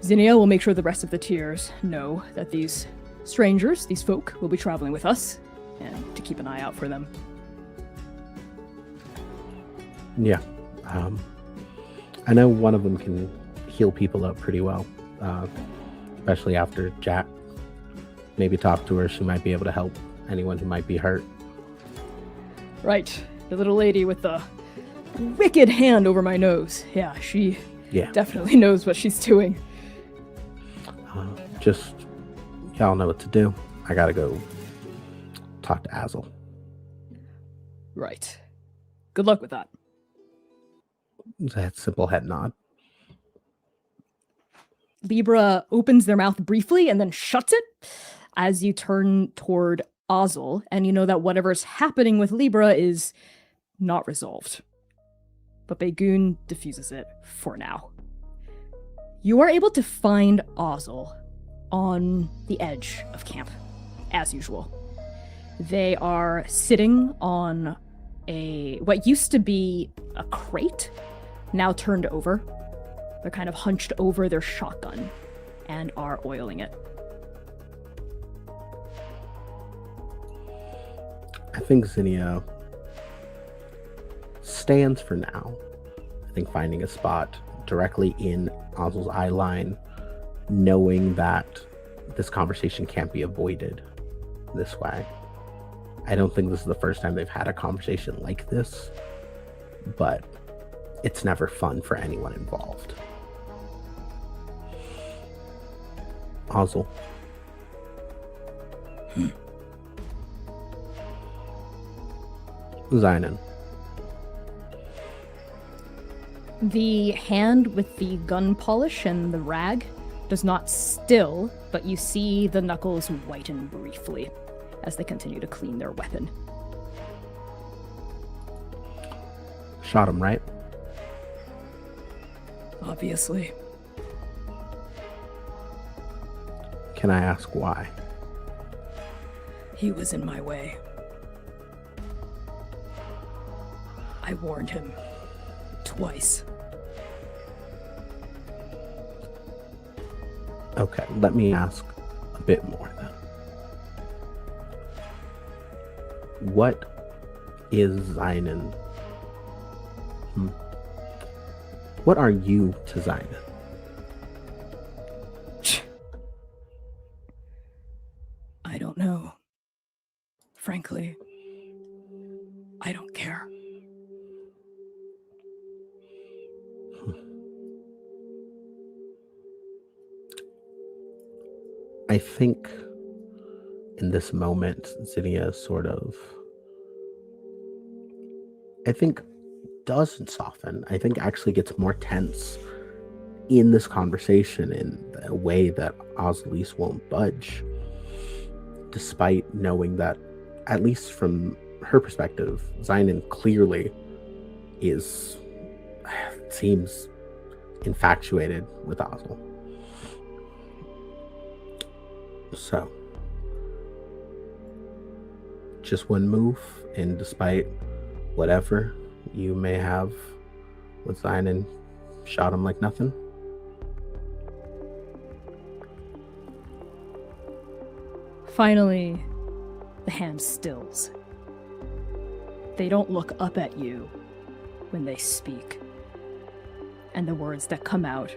Zinnia will make sure the rest of the Tears know that these strangers, these folk, will be traveling with us, and to keep an eye out for them. Yeah. I know one of them can heal people up pretty well, especially after Jack. Maybe talk to her. She might be able to help anyone who might be hurt. Right. The little lady with the wicked hand over my nose. Yeah, she definitely knows what she's doing. Just, y'all know what to do. I gotta go talk to Ozel. Right. Good luck with that. That simple head nod. Libra opens their mouth briefly and then shuts it as you turn toward Ozel, and you know that whatever's happening with Libra is not resolved. But Baegoon diffuses it for now. You are able to find Ozel on the edge of camp, as usual. They are sitting on what used to be a crate, now turned over. They're kind of hunched over their shotgun and are oiling it. I think Zinnia stands for now. I think finding a spot directly in Ozel's eye line, knowing that this conversation can't be avoided this way. I don't think this is the first time they've had a conversation like this, but it's never fun for anyone involved. Ozel. Zainan. The hand with the gun polish and the rag does not still, but you see the knuckles whiten briefly as they continue to clean their weapon. Shot him, right? Obviously. Can I ask why? He was in my way. I warned him. Twice. Okay, let me ask a bit more then. What is Zynon? What are you to Zynon? I don't know. Frankly, I don't care. I think in this moment, Zinnia sort of, I think, doesn't soften. I think actually gets more tense in this conversation in a way that Ozelis won't budge, despite knowing that, at least from her perspective, Zynon clearly seems infatuated with Ozel. So, just one move, and despite whatever you may have with Zynon, shot him like nothing. Finally, the hand stills. They don't look up at you when they speak. And the words that come out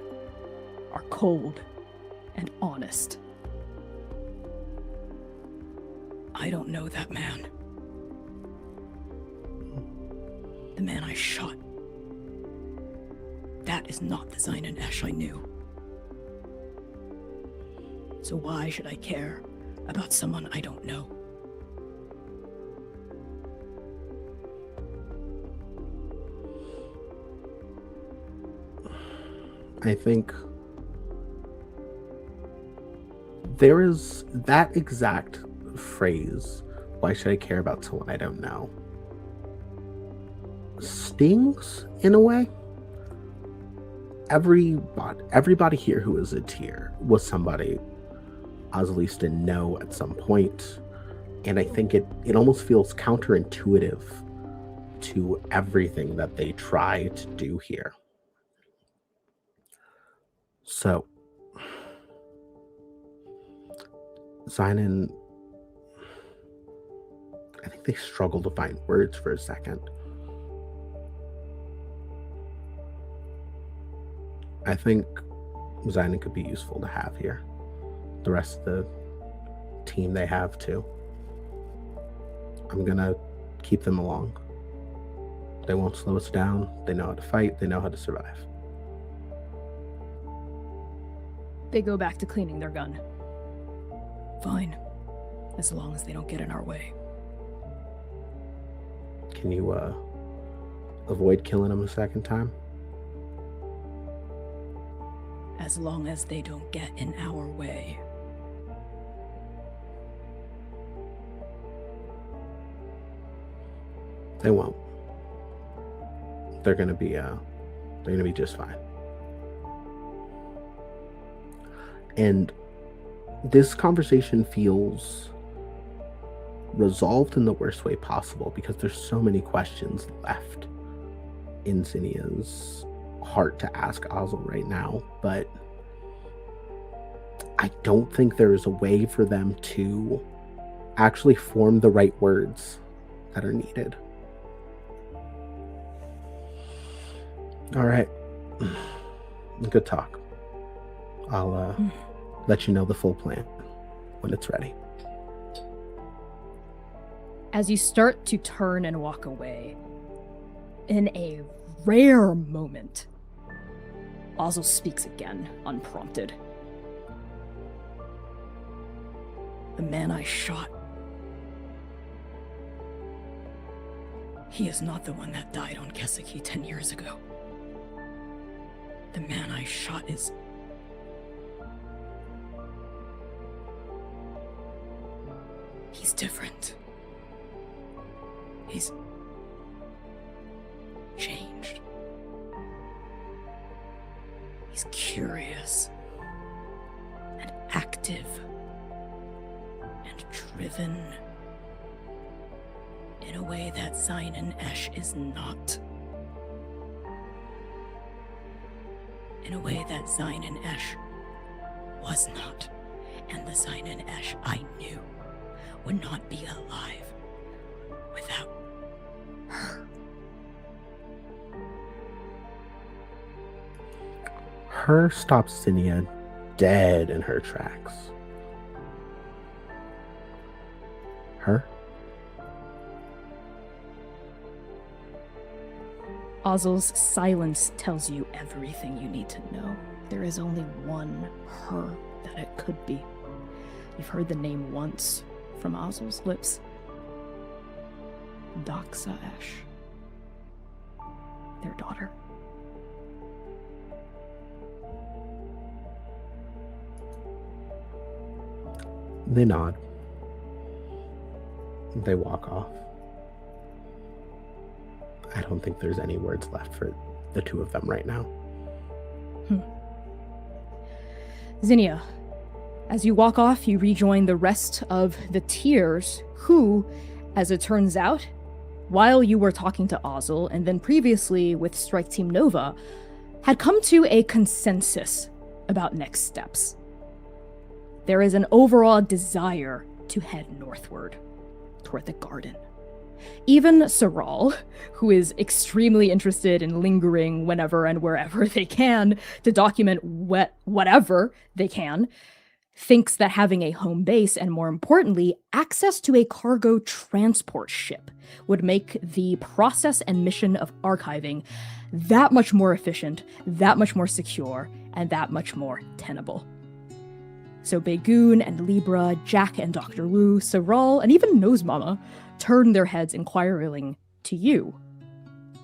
are cold and honest. I don't know that man. The man I shot. That is not the Zan and Esh I knew. So why should I care about someone I don't know? I think there is that exact phrase, why should I care about someone I don't know, stings in a way. Everybody here who is a tier was somebody Ozelis didn't know at some point, and I think it almost feels counterintuitive to everything that they try to do here. So, Zynon, I think they struggle to find words for a second. I think Zynon could be useful to have here. The rest of the team they have too. I'm gonna keep them along. They won't slow us down. They know how to fight. They know how to survive. They go back to cleaning their gun. Fine. As long as they don't get in our way. Can you avoid killing them a second time? As long as they don't get in our way. They won't. They're gonna be just fine. And this conversation feels resolved in the worst way possible because there's so many questions left in Zinnia's heart to ask Ozel right now, but I don't think there is a way for them to actually form the right words that are needed. All right. Good talk. I'll let you know the full plan when it's ready. As you start to turn and walk away, in a rare moment, Ozel speaks again, unprompted. The man I shot. He is not the one that died on Keseki 10 years ago. The man I shot is He's different. He's changed. He's curious and active and driven in a way that Zan and Esh is not. In a way that Zan and Esh was not. And the Zan and Esh I knew would not be alive without her. Her stops Zinnia dead in her tracks. Her? Ozel's silence tells you everything you need to know. There is only one her that it could be. You've heard the name once from Ozel's lips. Doxa Esh. Their daughter. They nod. They walk off. I don't think there's any words left for the two of them right now. Zinnia, as you walk off, you rejoin the rest of the Tears, who, as it turns out, while you were talking to Ozel, and then previously with Strike Team Nova, had come to a consensus about next steps. There is an overall desire to head northward, toward the garden. Even Saral, who is extremely interested in lingering whenever and wherever they can to document whatever they can, thinks that having a home base and, more importantly, access to a cargo transport ship would make the process and mission of archiving that much more efficient, that much more secure, and that much more tenable. So Begoon and Libra, Jack and Dr. Wu, Saral, and even Nose Mama turn their heads inquiring to you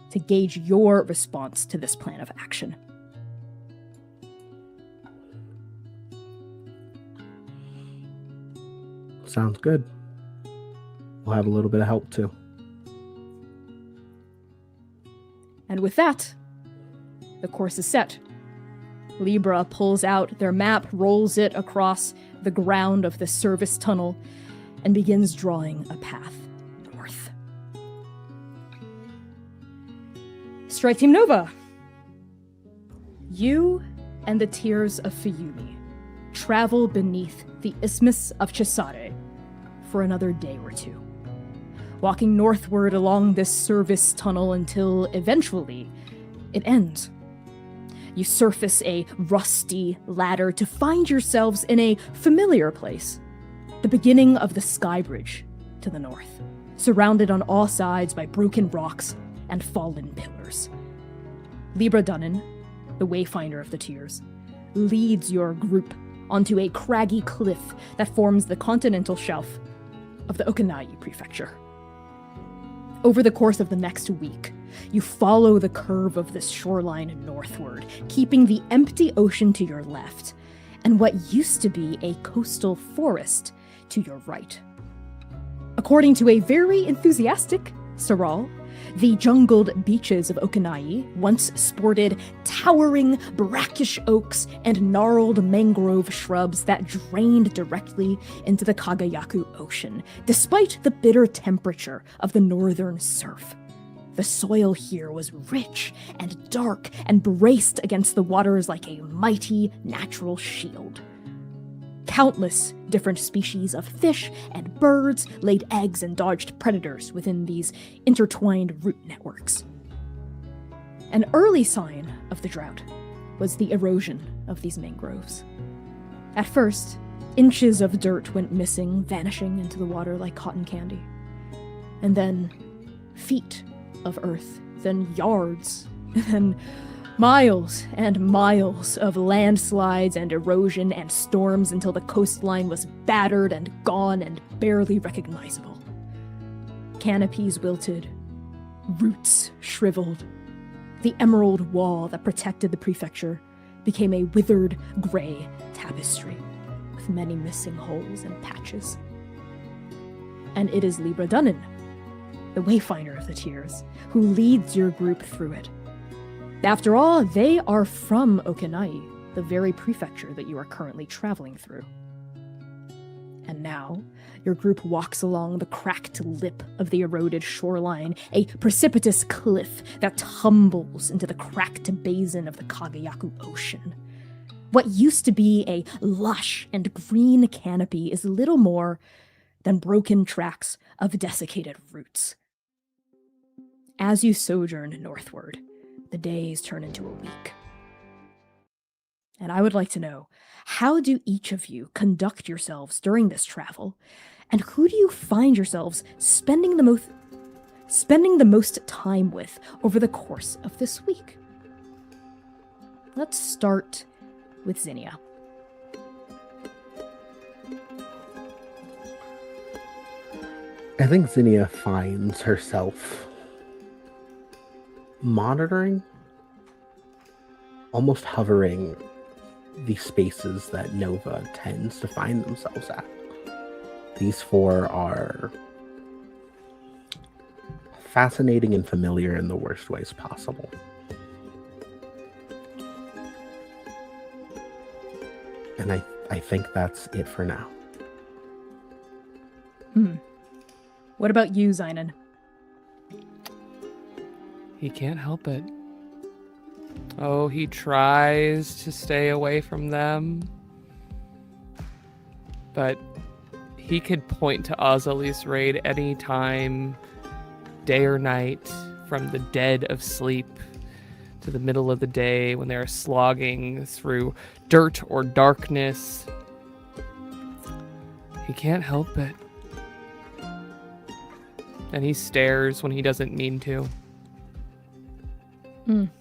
to gauge your response to this plan of action. Sounds good. We'll have a little bit of help too. And with that, the course is set. Libra pulls out their map, rolls it across the ground of the service tunnel, and begins drawing a path north. Strike Team Nova! You and the Tears of Fuyumi travel beneath the Isthmus of Cesare for another day or two, walking northward along this service tunnel until eventually it ends. You surface a rusty ladder to find yourselves in a familiar place, the beginning of the sky bridge to the north, surrounded on all sides by broken rocks and fallen pillars. Libra Dunnan, the wayfinder of the Tears, leads your group onto a craggy cliff that forms the continental shelf of the Okanagay prefecture. Over the course of the next week, you follow the curve of this shoreline northward, keeping the empty ocean to your left, and what used to be a coastal forest to your right. According to a very enthusiastic Saral, the jungled beaches of Okanagay once sported towering brackish oaks and gnarled mangrove shrubs that drained directly into the Kagayaku Ocean, despite the bitter temperature of the northern surf. The soil here was rich and dark and braced against the waters like a mighty natural shield. Countless different species of fish and birds laid eggs and dodged predators within these intertwined root networks. An early sign of the drought was the erosion of these mangroves. At first, inches of dirt went missing, vanishing into the water like cotton candy. And then feet of earth, then yards, then miles and miles of landslides and erosion and storms until the coastline was battered and gone and barely recognizable. Canopies wilted, roots shriveled. The emerald wall that protected the prefecture became a withered gray tapestry with many missing holes and patches. and it is Libra Dunnan, the Wayfinder of the Tears, who leads your group through it. After all, they are from Okanagay, the very prefecture that you are currently traveling through. And now, your group walks along the cracked lip of the eroded shoreline, a precipitous cliff that tumbles into the cracked basin of the Kagayaku Ocean. What used to be a lush and green canopy is little more than broken tracks of desiccated roots. As you sojourn northward, the days turn into a week. And I would like to know, how do each of you conduct yourselves during this travel? And who do you find yourselves spending the most time with over the course of this week? Let's start with Zinnia. I think Zinnia finds herself monitoring, almost hovering the spaces that Nova tends to find themselves at. These four are fascinating and familiar in the worst ways possible. And I think that's it for now. What about you, Zynon? He can't help it. Oh, he tries to stay away from them. But he could point to Ozeli's raid any time, day or night, from the dead of sleep to the middle of the day when they are slogging through dirt or darkness. He can't help it. And he stares when he doesn't mean to.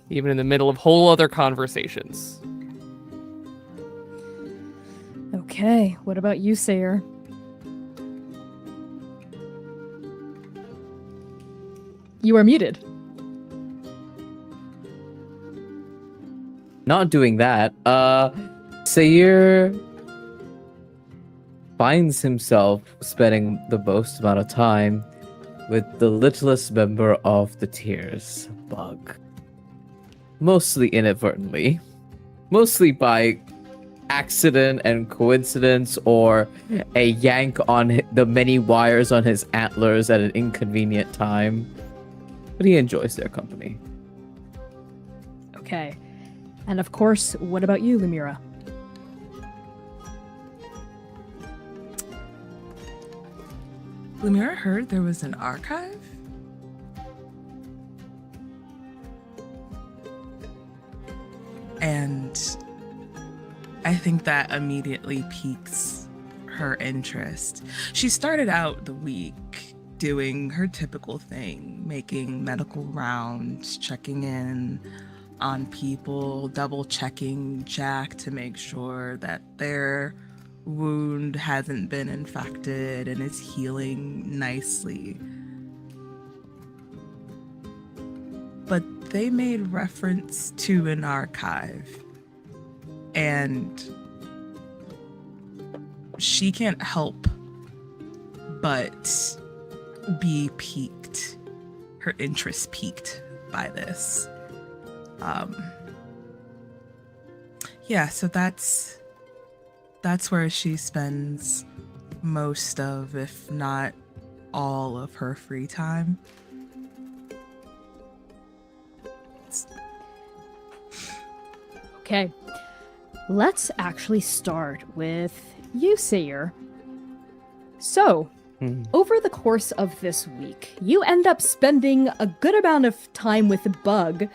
Even in the middle of whole other conversations. Okay, what about you, Sayer? You are muted. Not doing that. Sayer finds himself spending the most amount of time with the littlest member of the Tears, Bug. Mostly inadvertently. Mostly by accident and coincidence, or a yank on the many wires on his antlers at an inconvenient time. But he enjoys their company. Okay. And of course, what about you, Lumira? Lumira heard there was an archive? And I think that immediately piques her interest. She started out the week doing her typical thing, making medical rounds, checking in on people, double checking Jack to make sure that their wound hasn't been infected and is healing nicely. But they made reference to an archive, and she can't help but be piqued, her interest piqued by this. Yeah, so that's where she spends most of, if not all of her free time. Okay. Let's actually start with you, Sayer. So, over the course of this week, you end up spending a good amount of time with Bug,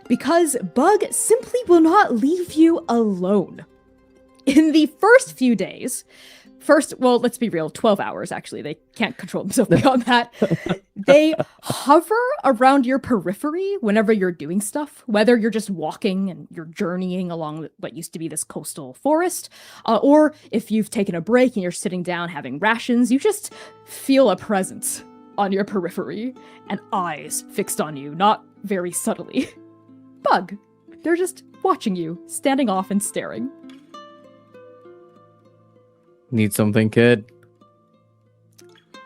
because Bug simply will not leave you alone. In the first few days, well, let's be real, 12 hours actually, they can't control themselves beyond that. They hover around your periphery whenever you're doing stuff, whether you're just walking and you're journeying along what used to be this coastal forest, or if you've taken a break and you're sitting down having rations, you just feel a presence on your periphery and eyes fixed on you, not very subtly. Bug. They're just watching you, standing off and staring. Need something, kid?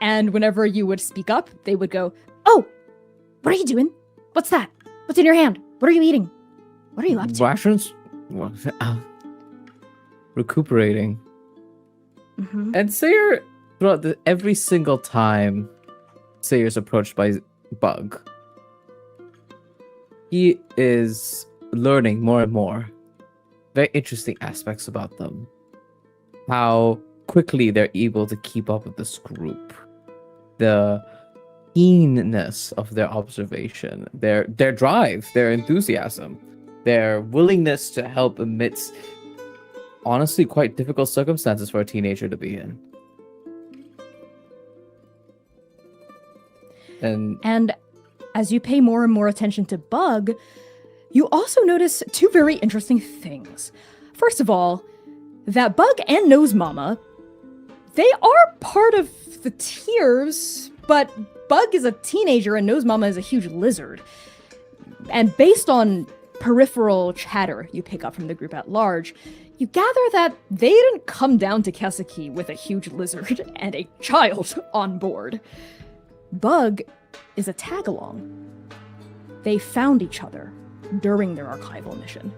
And whenever you would speak up, they would go, "Oh, what are you doing? What's that? What's in your hand? What are you eating? What are you up to?" Rations? Recuperating. Mhm. And Sayer, throughout every single time Sayer's approached by Bug, he is learning more and more very interesting aspects about them. How quickly they're able to keep up with this group. The keenness of their observation, their drive, their enthusiasm, their willingness to help amidst honestly quite difficult circumstances for a teenager to be in. And as you pay more and more attention to Bug, you also notice two very interesting things. First of all, that Bug and Nose Mama, they are part of the Tears, but Bug is a teenager and Nose Mama is a huge lizard. And based on peripheral chatter you pick up from the group at large, you gather that they didn't come down to Kesaki with a huge lizard and a child on board. Bug is a tag-along. They found each other during their archival mission.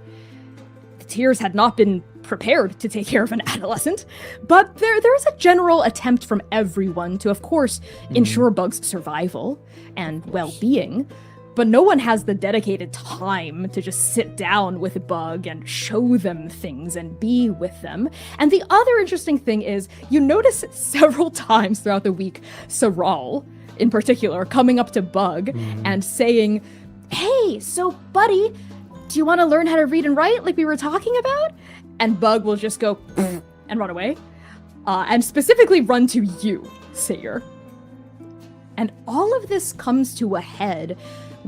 The Tears had not been prepared to take care of an adolescent, but there's a general attempt from everyone to, of course, ensure Bug's survival and well-being, but no one has the dedicated time to just sit down with Bug and show them things and be with them. And the other interesting thing is, you notice several times throughout the week, Saral, in particular, coming up to Bug and saying, "Hey, so buddy, do you want to learn how to read and write like we were talking about?" And Bug will just go and run away. And specifically run to you, Sayer. And all of this comes to a head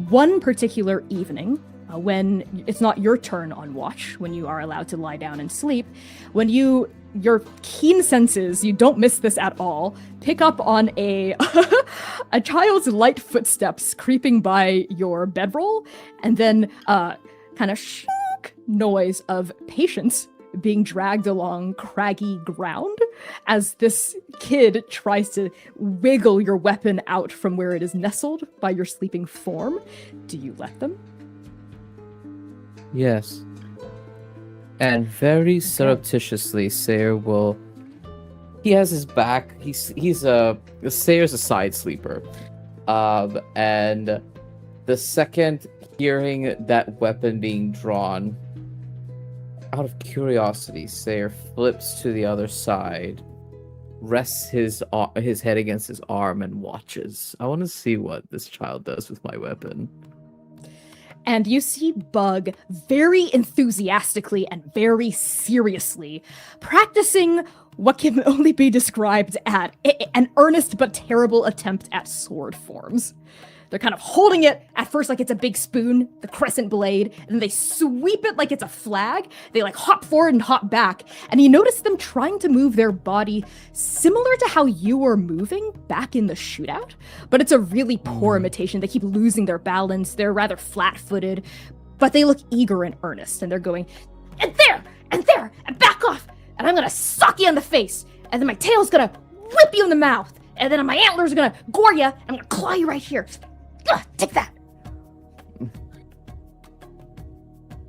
one particular evening, when it's not your turn on watch, when you are allowed to lie down and sleep, when your keen senses, you don't miss this at all, pick up on a child's light footsteps creeping by your bedroll, and then kind of shunk noise of Patience being dragged along craggy ground as this kid tries to wiggle your weapon out from where it is nestled by your sleeping form. Do you let them? Yes. And very surreptitiously, Sayer will. He has his back. Sayer's a side sleeper, and the second hearing that weapon being drawn, out of curiosity, Sayer flips to the other side, rests his head against his arm, and watches. I want to see what this child does with my weapon. And you see Bug very enthusiastically and very seriously practicing what can only be described as an earnest but terrible attempt at sword forms. They're kind of holding it at first like it's a big spoon, the crescent blade, and then they sweep it like it's a flag. They like hop forward and hop back, and you notice them trying to move their body similar to how you were moving back in the shootout, but it's a really poor imitation. They keep losing their balance. They're rather flat-footed, but they look eager and earnest, and they're going, and there, and back off, and I'm gonna sock you in the face, and then my tail's gonna whip you in the mouth, and then my antlers are gonna gore you, and I'm gonna claw you right here. Ugh, take that.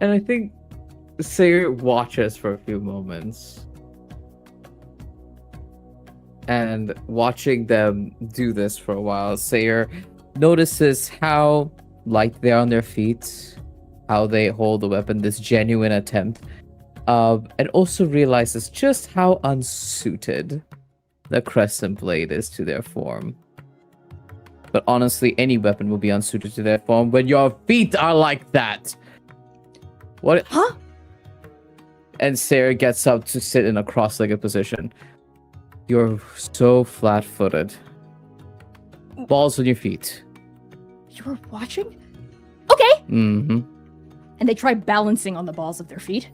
And I think Sayer watches for a few moments. And watching them do this for a while, Sayer notices how light they are on their feet, how they hold the weapon, this genuine attempt, and also realizes just how unsuited the crescent blade is to their form. But honestly, any weapon will be unsuited to their form when your feet are like that. What? Huh? And Sarah gets up to sit in a cross-legged position. You're so flat-footed. Balls on your feet. You were watching? Okay. Mm-hmm. And they try balancing on the balls of their feet.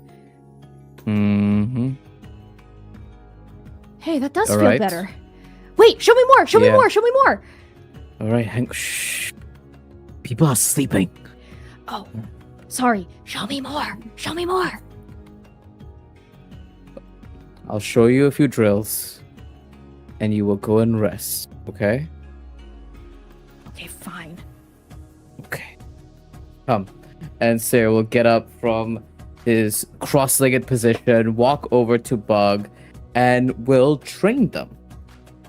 Mm-hmm. Hey, that does All feel right. better. Wait, show me more, show me Yeah. more, show me more. All right, shh. People are sleeping. Oh, sorry. Show me more, show me more. I'll show you a few drills. and you will go and rest, okay? Okay, fine. Okay. Come. And Sayre will get up from his cross-legged position, walk over to Bug, and will train them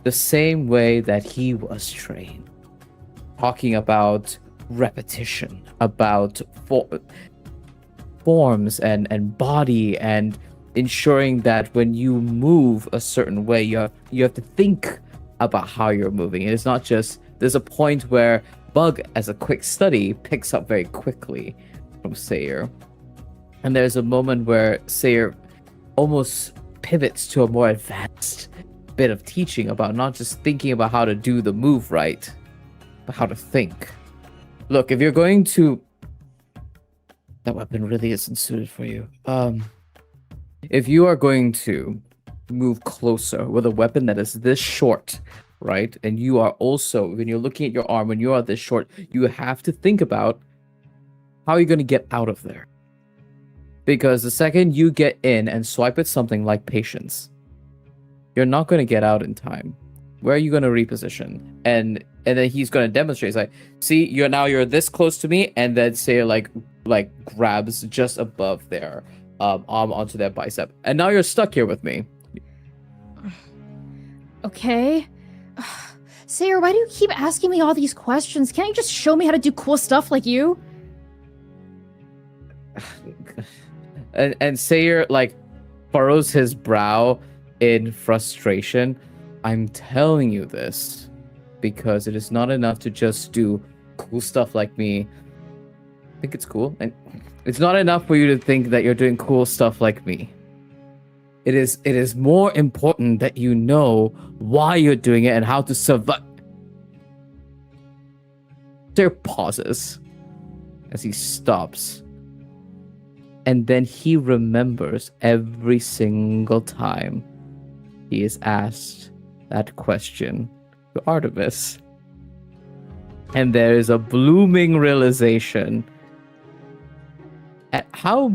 the same way that he was trained. Talking about repetition, about forms and body, and ensuring that when you move a certain way, you have to think about how you're moving. It's not just, there's a point where Bug, as a quick study, picks up very quickly from Sayre. And there's a moment where Sayre almost pivots to a more advanced bit of teaching about not just thinking about how to do the move right, but how to think. Look, if you're going to... That weapon really isn't suited for you. If you are going to move closer with a weapon that is this short, right? And you are also, when you're looking at your arm, when you are this short, you have to think about how you're going to get out of there. Because the second you get in and swipe at something like patience, you're not going to get out in time. Where are you going to reposition? And then he's going to demonstrate. He's like, see, you're this close to me, and then say like grabs just above their arm onto their bicep, and now you're stuck here with me. Okay. Sayre, why do you keep asking me all these questions? Can't you just show me how to do cool stuff like you? And Sayre like furrows his brow in frustration. I'm telling you this because it is not enough to just do cool stuff like me. I think it's cool, and it's not enough for you to think that you're doing cool stuff like me. It is more important that you know why you're doing it and how to survive. Sayre pauses as he stops. And then he remembers every single time he is asked that question to Artemis. And there is a blooming realization at how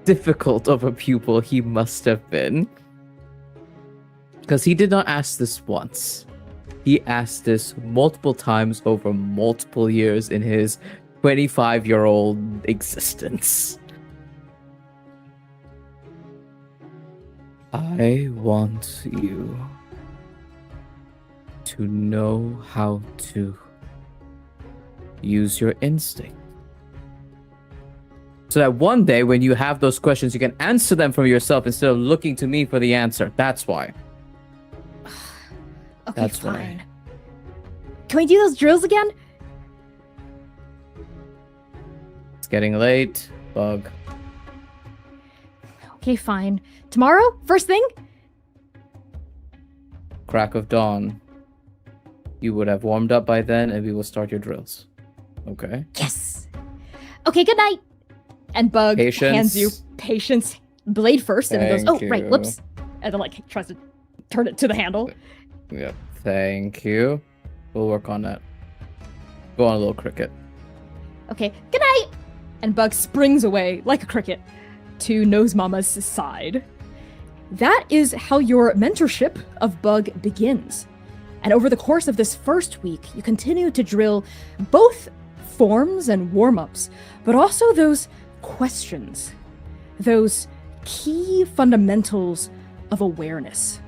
difficult of a pupil he must have been. Because he did not ask this once. He asked this multiple times over multiple years in his 25-year-old existence. I want you to know how to use your instinct. So that one day when you have those questions, you can answer them for yourself instead of looking to me for the answer. That's why. Okay, That's fine. why. Can we do those drills again? It's getting late. Bug. Okay, fine. Tomorrow? First thing? Crack of dawn. You would have warmed up by then and we will start your drills. Okay? Yes! Okay, good night! And Bug hands you patience blade first, and then goes, Thank oh, right, you. whoops. And then, like, tries to turn it to the handle. Yep. Thank you. We'll work on that. Go on a little cricket. Okay, good night! And Bug springs away, like a cricket, to Nose Mama's side. That is how your mentorship of Bug begins. And over the course of this first week, you continue to drill both forms and warm-ups, but also those questions, those key fundamentals of awareness,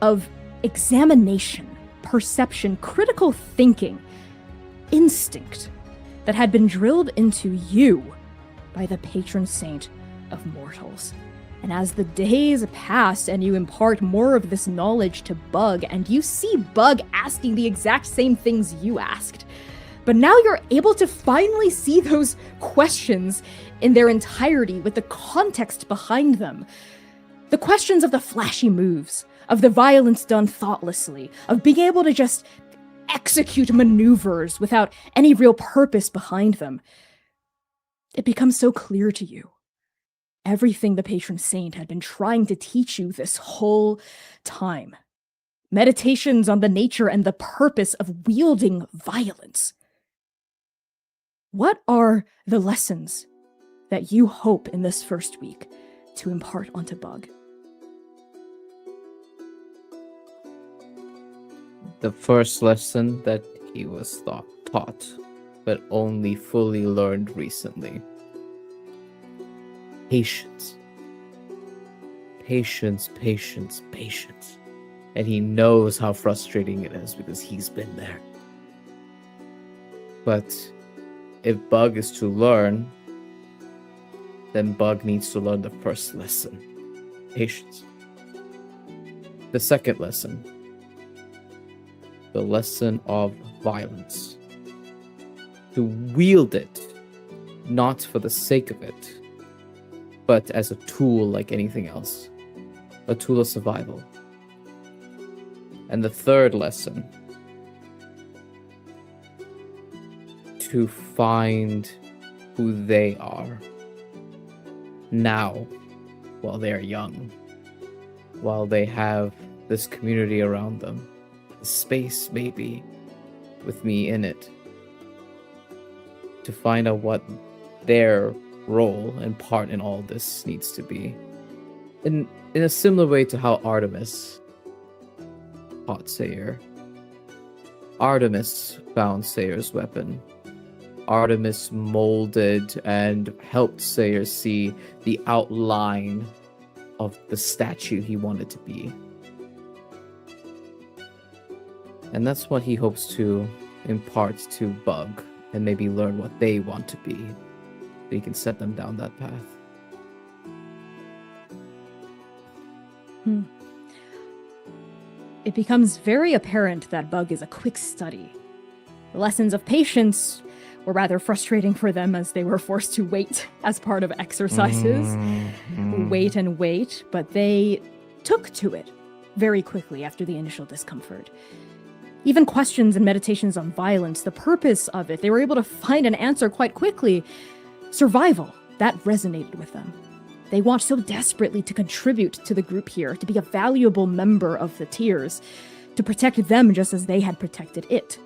of examination, perception, critical thinking, instinct that had been drilled into you by the patron saint of mortals. And as the days pass and you impart more of this knowledge to Bug, and you see Bug asking the exact same things you asked, but now you're able to finally see those questions in their entirety with the context behind them. The questions of the flashy moves, of the violence done thoughtlessly, of being able to just execute maneuvers without any real purpose behind them. It becomes so clear to you. Everything the patron saint had been trying to teach you this whole time. Meditations on the nature and the purpose of wielding violence. What are the lessons that you hope in this first week to impart onto Bug? The first lesson that he was taught, but only fully learned recently. Patience. Patience, patience, patience. And he knows how frustrating it is because he's been there. But if Bug is to learn, then Bug needs to learn the first lesson. Patience. The second lesson. The lesson of violence. To wield it, not for the sake of it, but as a tool like anything else. A tool of survival. And the third lesson. To find who they are. Now, while they're young. While they have this community around them. The space, maybe, with me in it. To find out what their role and part in all this needs to be. In a similar way to how Artemis taught Sayre. Artemis found Sayre's weapon. Artemis molded and helped Sayre see the outline of the statue he wanted to be. And that's what he hopes to impart to Bug, and maybe learn what they want to be, so he can set them down that path. It becomes very apparent that Bug is a quick study. The lessons of patience were rather frustrating for them as they were forced to wait as part of exercises. Wait and wait, but they took to it very quickly after the initial discomfort. Even questions and meditations on violence, the purpose of it, they were able to find an answer quite quickly. Survival, that resonated with them. They want so desperately to contribute to the group here, to be a valuable member of the Tears, to protect them just as they had protected it.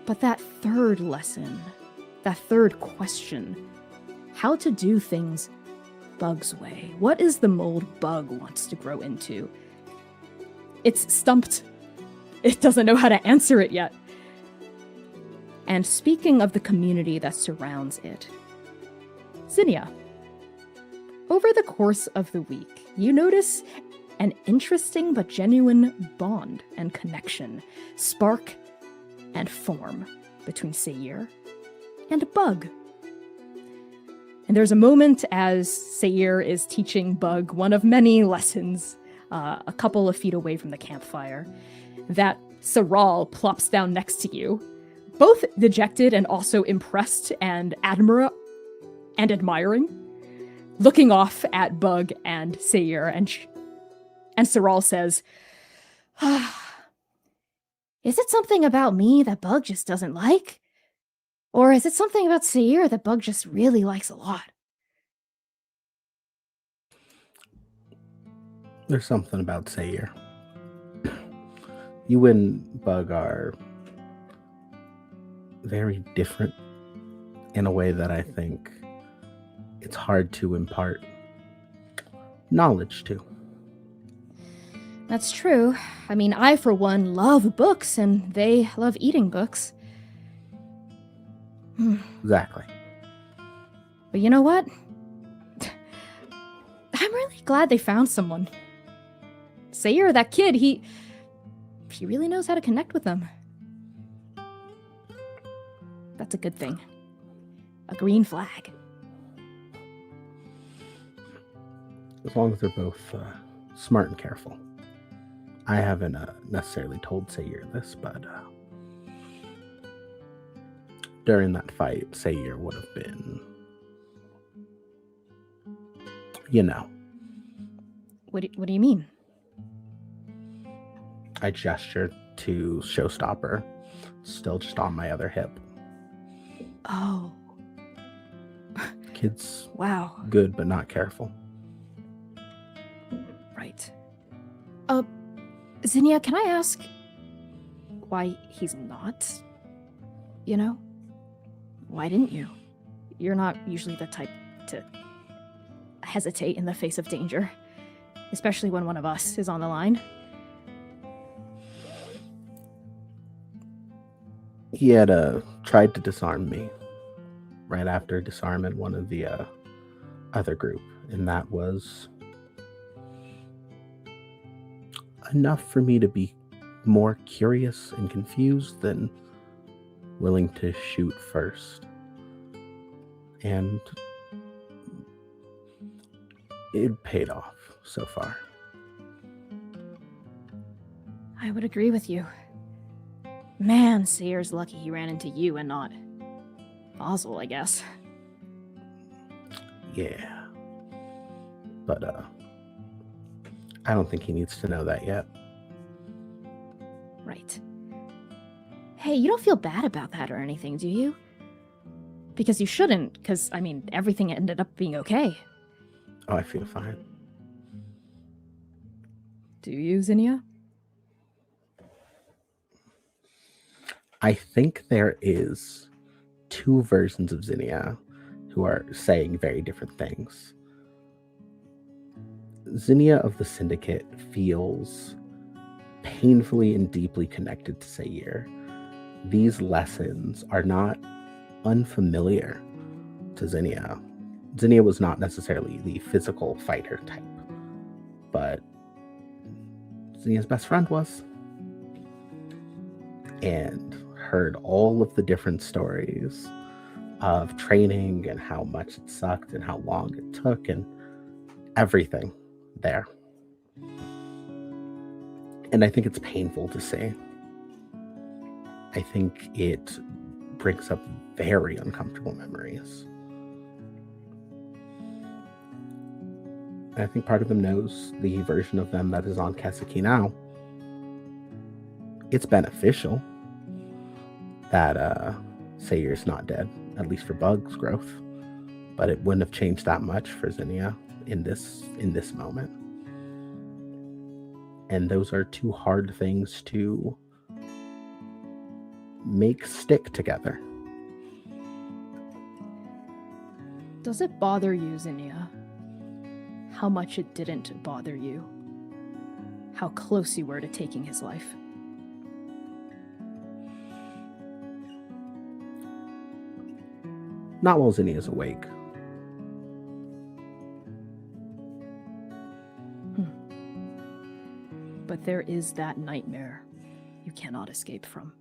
But that third lesson, that third question, how to do things Bug's way. What is the mold Bug wants to grow into? It's stumped. It doesn't know how to answer it yet. And speaking of the community that surrounds it, Zinnia, over the course of the week, you notice an interesting but genuine bond and connection, spark and form between Sayre and Bug. And there's a moment as Sayre is teaching Bug one of many lessons, a couple of feet away from the campfire, that Saral plops down next to you, both dejected and also impressed and admiring, looking off at Bug and Sayre, and Saral says, "Is it something about me that Bug just doesn't like? Or is it something about Sayre that Bug just really likes a lot?" There's something about Sayre. You and Bug are very different in a way that I think it's hard to impart knowledge to. That's true. I mean, I, for one, love books, and they love eating books. Exactly. But you know what? I'm really glad they found someone. Sayre, that kid, he really knows how to connect with them. That's a good thing. A green flag. As long as they're both smart and careful. I haven't necessarily told Sayre this, but during that fight, Sayre would have been, you know. What do you mean? I gestured to Showstopper, still just on my other hip. Oh. Kid's Wow. good, but not careful. Right. Zinnia, can I ask why he's not? You know? Why didn't you? You're not usually the type to hesitate in the face of danger, especially when one of us is on the line. He had tried to disarm me right after disarming one of the other group, and that was enough for me to be more curious and confused than willing to shoot first. And it paid off so far. I would agree with you. Man, Sayer's lucky he ran into you and not Ozel, I guess. Yeah. But I don't think he needs to know that yet. Right. Hey, you don't feel bad about that or anything, do you? Because you shouldn't, because, I mean, everything ended up being okay. Oh, I feel fine. Do you, Zinnia? I think there is two versions of Zinnia who are saying very different things. Zinnia of the Syndicate feels painfully and deeply connected to Sayer. These lessons are not unfamiliar to Zinnia. Zinnia was not necessarily the physical fighter type, but Zinnia's best friend was. And heard all of the different stories of training and how much it sucked and how long it took and everything there. And I think it's painful to see. I think it brings up very uncomfortable memories. And I think part of them knows the version of them that is on Keseki now. It's beneficial that Sayer's not dead, at least for Bug's growth. But it wouldn't have changed that much for Zinnia in this moment. And those are two hard things to make stick together. Does it bother you, Zinnia? How much it didn't bother you? How close you were to taking his life? Not while Zinnia's awake. But there is that nightmare you cannot escape from.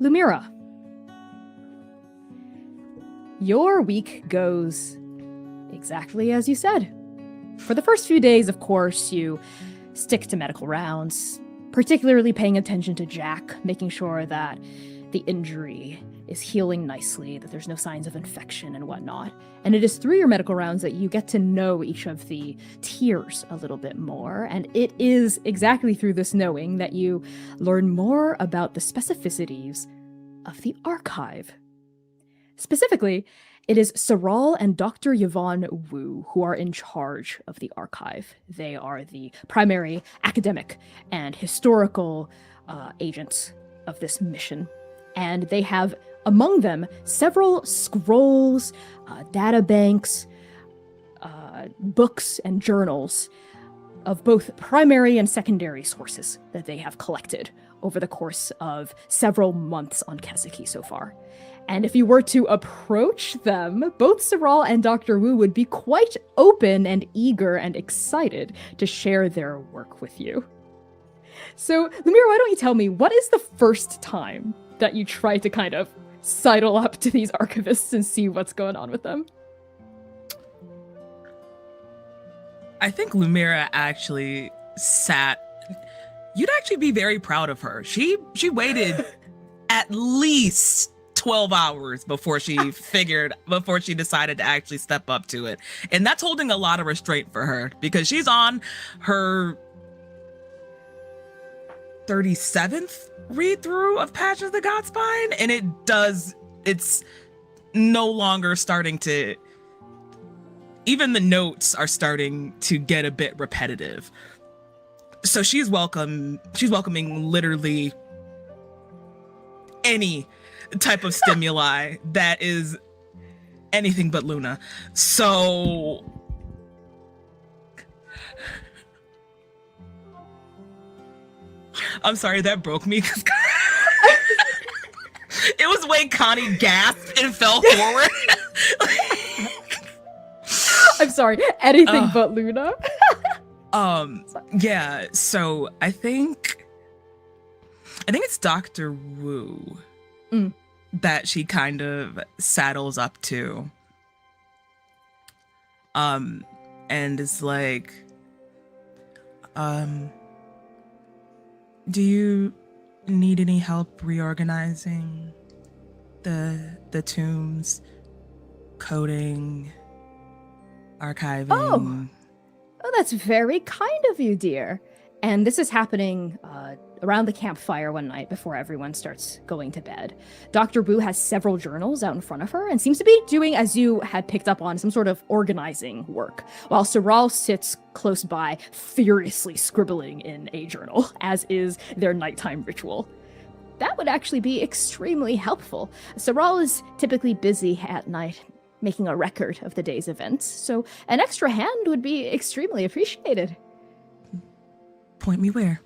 Lumira, your week goes exactly as you said. For the first few days, of course, you stick to medical rounds, particularly paying attention to Jack, making sure that the injury is healing nicely, that there's no signs of infection and whatnot. And it is through your medical rounds that you get to know each of the tiers a little bit more. And it is exactly through this knowing that you learn more about the specificities of the archive. Specifically, it is Saral and Dr. Yvonne Wu who are in charge of the archive. They are the primary academic and historical agents of this mission. And they have among them several scrolls, data banks, books, and journals of both primary and secondary sources that they have collected over the course of several months on Keseki so far. And if you were to approach them, both Saral and Dr. Wu would be quite open and eager and excited to share their work with you. So, Lumira, why don't you tell me, what is the first time that you try to kind of sidle up to these archivists and see what's going on with them? I think Lumira actually sat. You'd actually be very proud of her. She waited at least 12 hours before she decided to actually step up to it. And that's holding a lot of restraint for her because she's on her 37th read through of Patch of the Godspine, and it's no longer starting to, even the notes are starting to get a bit repetitive. So she's welcoming literally any type of stimuli that is anything but Luna. So I'm sorry, that broke me. It was when Connie gasped and fell forward. I'm sorry, anything but Luna. Yeah, so I think it's Dr. Wu that she kind of saddles up to. And is like, do you need any help reorganizing the tombs, coding, archiving? Oh, that's very kind of you, dear. And this is happening around the campfire one night before everyone starts going to bed. Dr. Wu has several journals out in front of her and seems to be doing, as you had picked up on, some sort of organizing work, while Saral sits close by, furiously scribbling in a journal, as is their nighttime ritual. That would actually be extremely helpful. Saral is typically busy at night, making a record of the day's events, so an extra hand would be extremely appreciated. Point me where?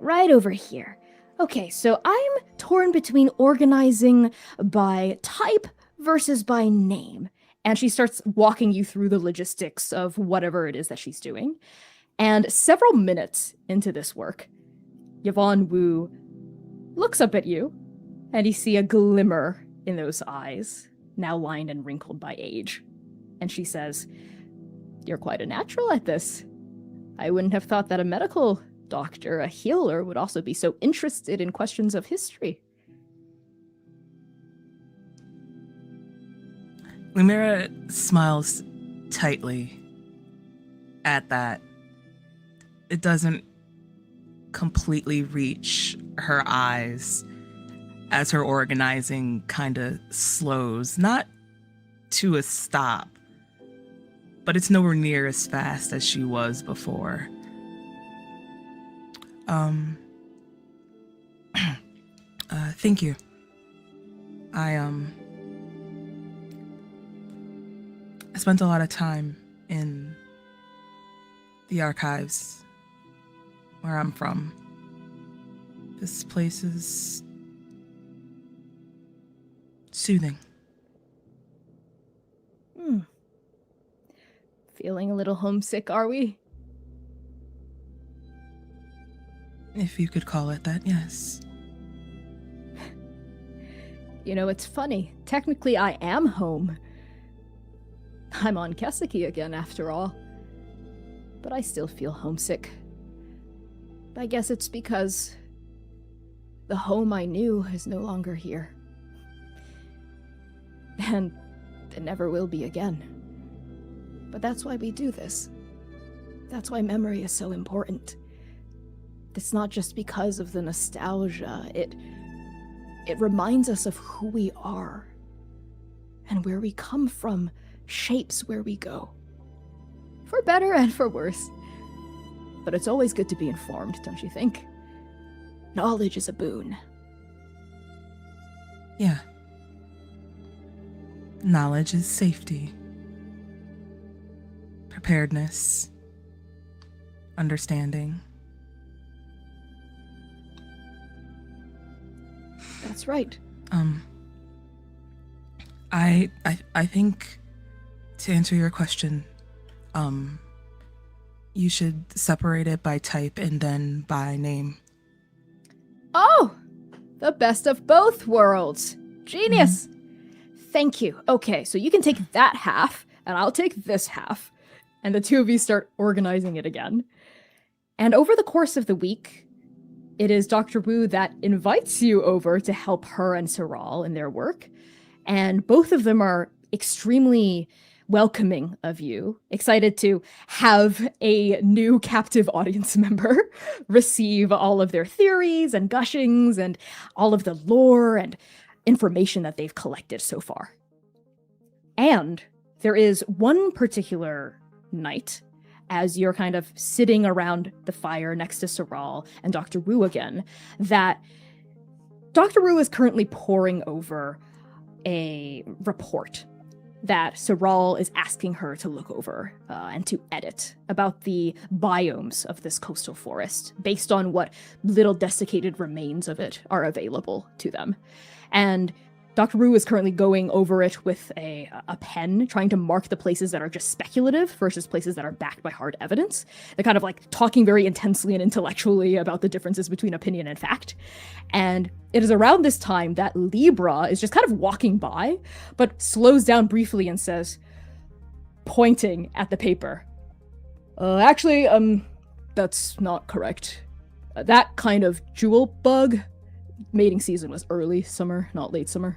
Right over here. Okay, so I'm torn between organizing by type versus by name. And she starts walking you through the logistics of whatever it is that she's doing. And several minutes into this work, Yvonne Wu looks up at you, and you see a glimmer in those eyes, now lined and wrinkled by age. And she says, "You're quite a natural at this. I wouldn't have thought that a medical doctor, a healer, would also be so interested in questions of history." Lumira smiles tightly at that. It doesn't completely reach her eyes as her organizing kind of slows, not to a stop, but it's nowhere near as fast as she was before. Thank you. I spent a lot of time in the archives where I'm from. This place is soothing. Feeling a little homesick, are we? If you could call it that, yes. You know, it's funny. Technically, I am home. I'm on Keseki again, after all. But I still feel homesick. I guess it's because the home I knew is no longer here. And it never will be again. But that's why we do this. That's why memory is so important. It's not just because of the nostalgia. It reminds us of who we are. And where we come from shapes where we go. For better and for worse. But it's always good to be informed, don't you think? Knowledge is a boon. Yeah. Knowledge is safety. Preparedness. Understanding. That's right. I think, to answer your question, you should separate it by type and then by name. Oh! The best of both worlds. Genius! Thank you. Okay, so you can take that half, and I'll take this half. And the two of you start organizing it again. And over the course of the week, it is Dr. Wu that invites you over to help her and Saral in their work. And both of them are extremely welcoming of you, excited to have a new captive audience member receive all of their theories and gushings and all of the lore and information that they've collected so far. And there is one particular night, as you're kind of sitting around the fire next to Saral and Dr. Wu again, that Dr. Wu is currently poring over a report that Saral is asking her to look over and to edit about the biomes of this coastal forest based on what little desiccated remains of it are available to them. And Dr. Wu is currently going over it with a pen, trying to mark the places that are just speculative versus places that are backed by hard evidence. They're kind of like talking very intensely and intellectually about the differences between opinion and fact. And it is around this time that Libra is just kind of walking by, but slows down briefly and says, pointing at the paper, actually, that's not correct. That kind of jewel bug, mating season was early summer, not late summer.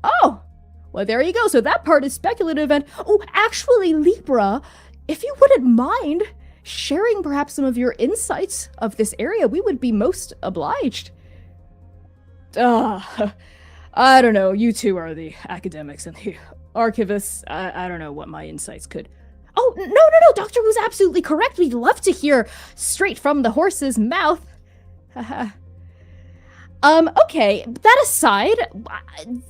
Oh, well, there you go. So that part is speculative. And, oh, actually, Libra, if you wouldn't mind sharing perhaps some of your insights of this area, we would be most obliged. I don't know. You two are the academics and the archivists. I don't know what my insights could. Oh, no. Dr. Wu's absolutely correct. We'd love to hear straight from the horse's mouth. Okay, that aside,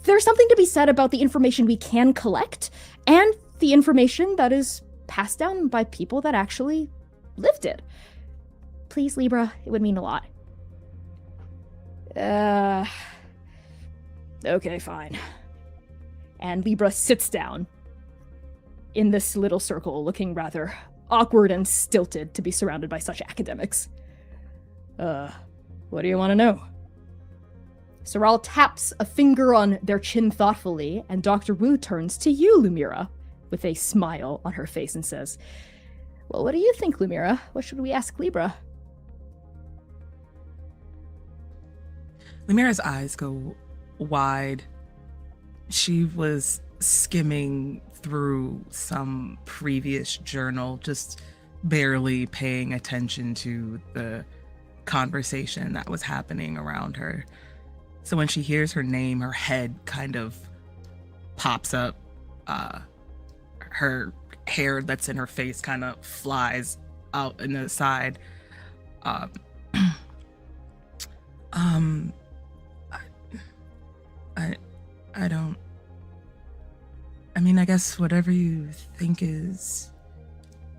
there's something to be said about the information we can collect and the information that is passed down by people that actually lived it. Please, Libra, it would mean a lot. Okay, fine. And Libra sits down in this little circle, looking rather awkward and stilted to be surrounded by such academics. What do you want to know? Saral taps a finger on their chin thoughtfully, and Dr. Wu turns to you, Lumira, with a smile on her face and says, well, what do you think, Lumira? What should we ask Libra? Lumira's eyes go wide. She was skimming through some previous journal, just barely paying attention to the conversation that was happening around her. So when she hears her name, her head kind of pops up. Her hair that's in her face kind of flies out in the side. I don't. I mean, I guess whatever you think is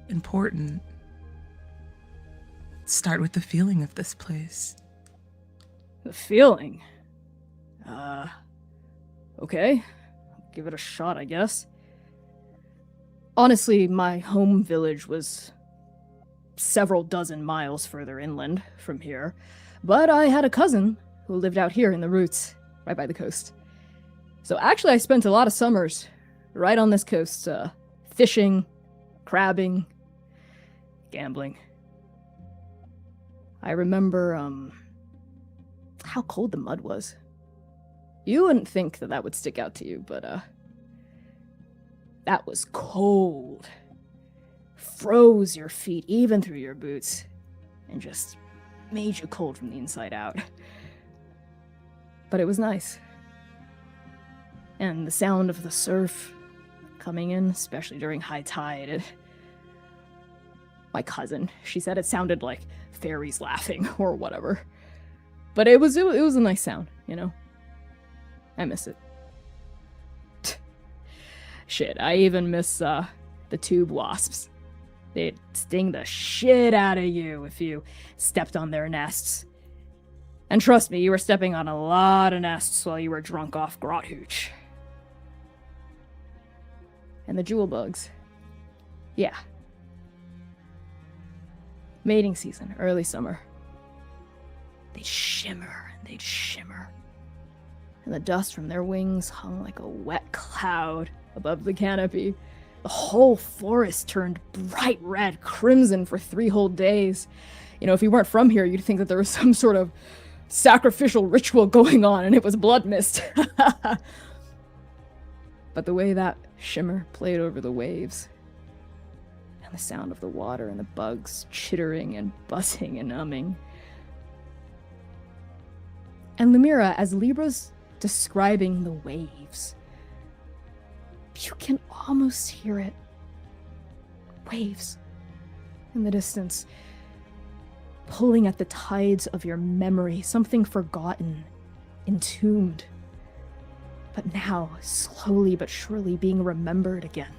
important. Start with the feeling of this place. The feeling? Okay. Give it a shot, I guess. Honestly, my home village was several dozen miles further inland from here, but I had a cousin who lived out here in the roots, right by the coast. So actually, I spent a lot of summers right on this coast, fishing, crabbing, gambling. I remember, how cold the mud was. You wouldn't think that that would stick out to you, but, that was cold. Froze your feet even through your boots, and just made you cold from the inside out. But it was nice. And the sound of the surf coming in, especially during high tide. My cousin, she said it sounded like fairies laughing or whatever. But it was a nice sound, you know? I miss it. Shit, I even miss the tube wasps. They'd sting the shit out of you if you stepped on their nests. And trust me, you were stepping on a lot of nests while you were drunk off grot hooch. And the jewel bugs. Yeah. Mating season, early summer. They'd shimmer and they'd shimmer. And the dust from their wings hung like a wet cloud above the canopy. The whole forest turned bright red, crimson for 3 whole days. You know, if you weren't from here, you'd think that there was some sort of sacrificial ritual going on and it was blood mist. But the way that shimmer played over the waves, and the sound of the water and the bugs chittering and buzzing and humming. And Lumira, as Libra's describing the waves, you can almost hear it. Waves in the distance, pulling at the tides of your memory, something forgotten, entombed. but now slowly but surely being remembered again.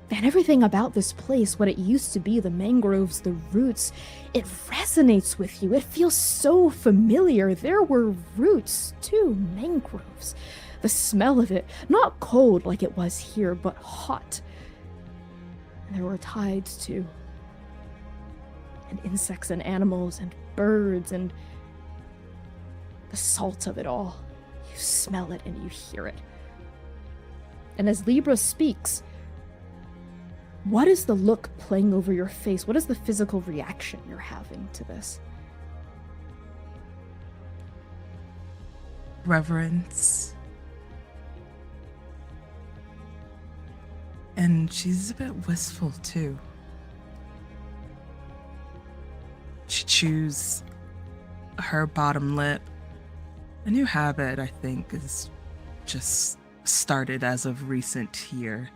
And everything about this place, what it used to be, the mangroves, the roots, it resonates with you. It feels so familiar. There were roots, too, mangroves. The smell of it, not cold like it was here, but hot. And there were tides, too. And insects and animals and birds and the salt of it all. You smell it and you hear it. And as Libra speaks, what is the look playing over your face? What is the physical reaction you're having to this? Reverence. And she's a bit wistful too. She chews her bottom lip. A new habit, I think, is just started as of recent year.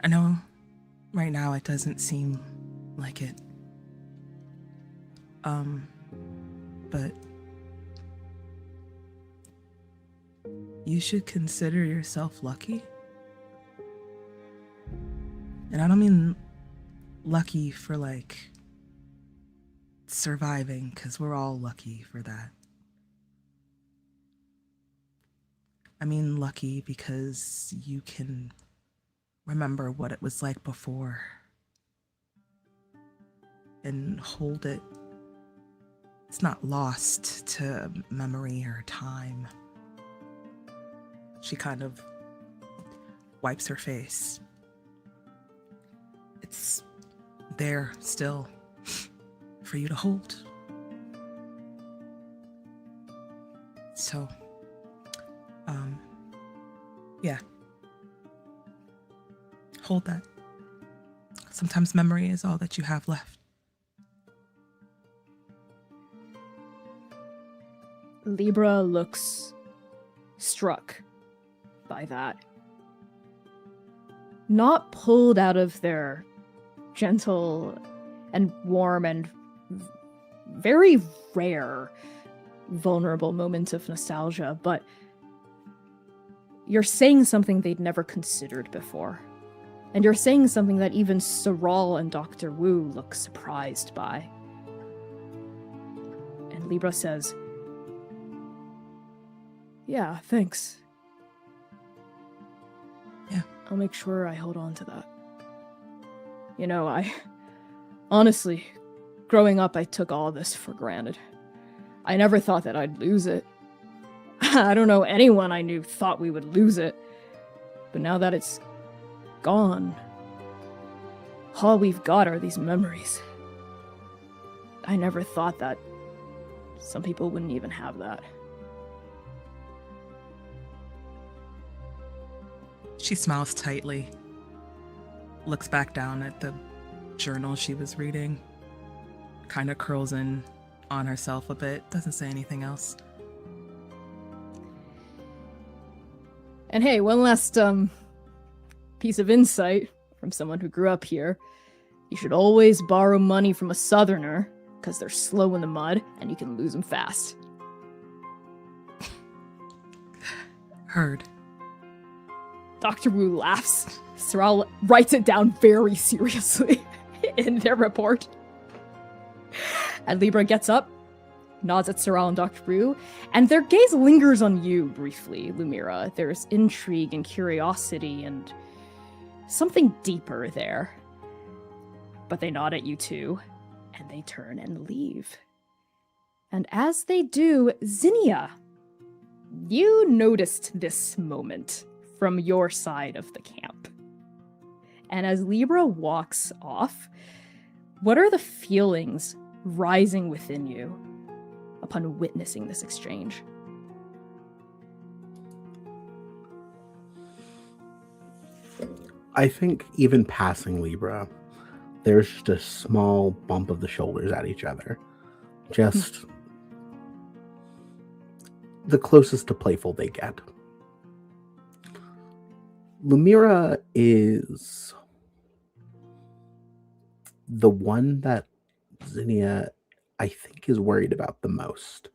I know right now it doesn't seem like it. But you should consider yourself lucky. And I don't mean lucky for like surviving, because we're all lucky for that. I mean lucky because you can remember what it was like before and hold it. It's not lost to memory or time. She kind of wipes her face. It's there still for you to hold. So, yeah. Hold that. Sometimes memory is all that you have left. Libra looks struck by that. Not pulled out of their gentle and warm and very rare vulnerable moment of nostalgia, but you're saying something they'd never considered before. And you're saying something that even Saral and Dr. Wu look surprised by. And Libra says, "Yeah, thanks. Yeah. I'll make sure I hold on to that. You know, honestly, growing up, I took all this for granted. I never thought that I'd lose it. I don't know anyone I knew thought we would lose it. But now that it's gone, all we've got are these memories. I never thought that some people wouldn't even have that." She smiles tightly, looks back down at the journal she was reading, kind of curls in on herself a bit, doesn't say anything else. And hey, one last piece of insight from someone who grew up here. You should always borrow money from a southerner, because they're slow in the mud and you can lose them fast. Heard. Dr. Wu laughs. Saral writes it down very seriously in their report. And Libra gets up, nods at Saral and Dr. Wu, and their gaze lingers on you briefly, Lumira. There's intrigue and curiosity and something deeper there. But they nod at you too, and they turn and leave. And as they do, Zinnia, you noticed this moment from your side of the camp. And as Libra walks off, what are the feelings rising within you upon witnessing this exchange? I think even passing Libra, there's just a small bump of the shoulders at each other. Just the closest to playful they get. Lumira is the one that Zinnia, I think, is worried about the most.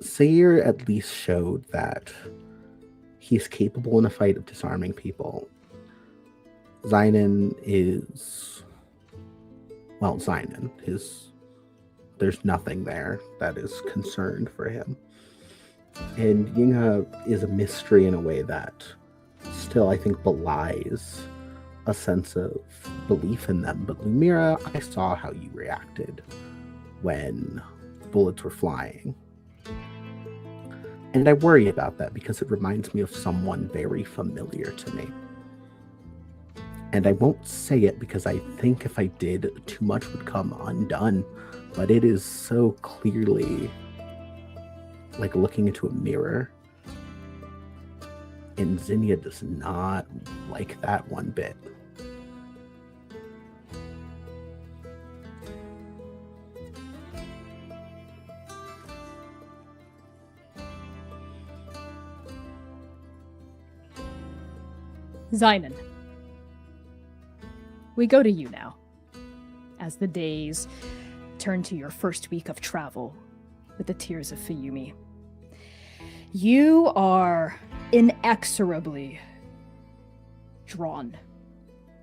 Sayir at least showed that he's capable in a fight of disarming people. Zynon is... Well, Zynon. There's nothing there that is concerned for him. And Yinghe is a mystery in a way that still, I think, belies a sense of belief in them. But Lumira, I saw how you reacted when bullets were flying. And I worry about that because it reminds me of someone very familiar to me. And I won't say it because I think if I did, too much would come undone. But it is so clearly like looking into a mirror. And Zinnia does not like that one bit. Zynon. We go to you now. As the days turn to your first week of travel with the Tears of Fuyumi. You are inexorably drawn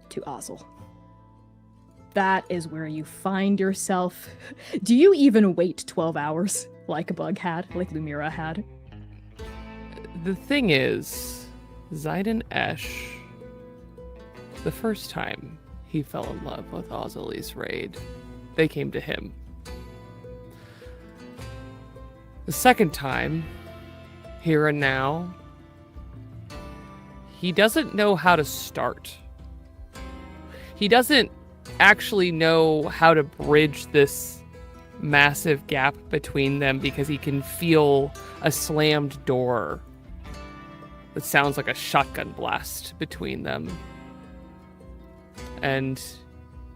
to Ozel. That is where you find yourself. Do you even wait 12 hours like Bug had, like Lumira had? The thing is, Zan and Esh, the first time he fell in love with Ozeli's raid, they came to him. The second time, here and now, he doesn't know how to start. He doesn't actually know how to bridge this massive gap between them because he can feel a slammed door that sounds like a shotgun blast between them. And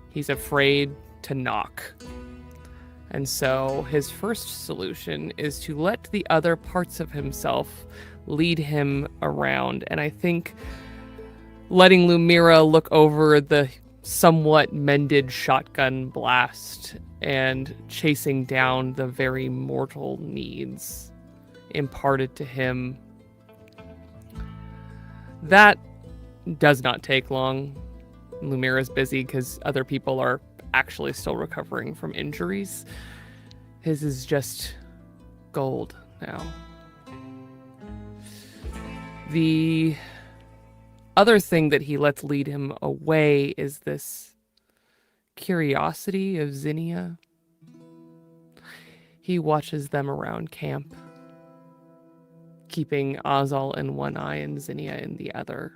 he's afraid to knock. And so his first solution is to let the other parts of himself lead him around. And I think letting Lumira look over the somewhat mended shotgun blast and chasing down the very mortal needs imparted to him, that does not take long. Lumira's busy because other people are actually still recovering from injuries. His is just gold now. The other thing that he lets lead him away is this curiosity of Zinnia. He watches them around camp, keeping Ozel in one eye and Zinnia in the other.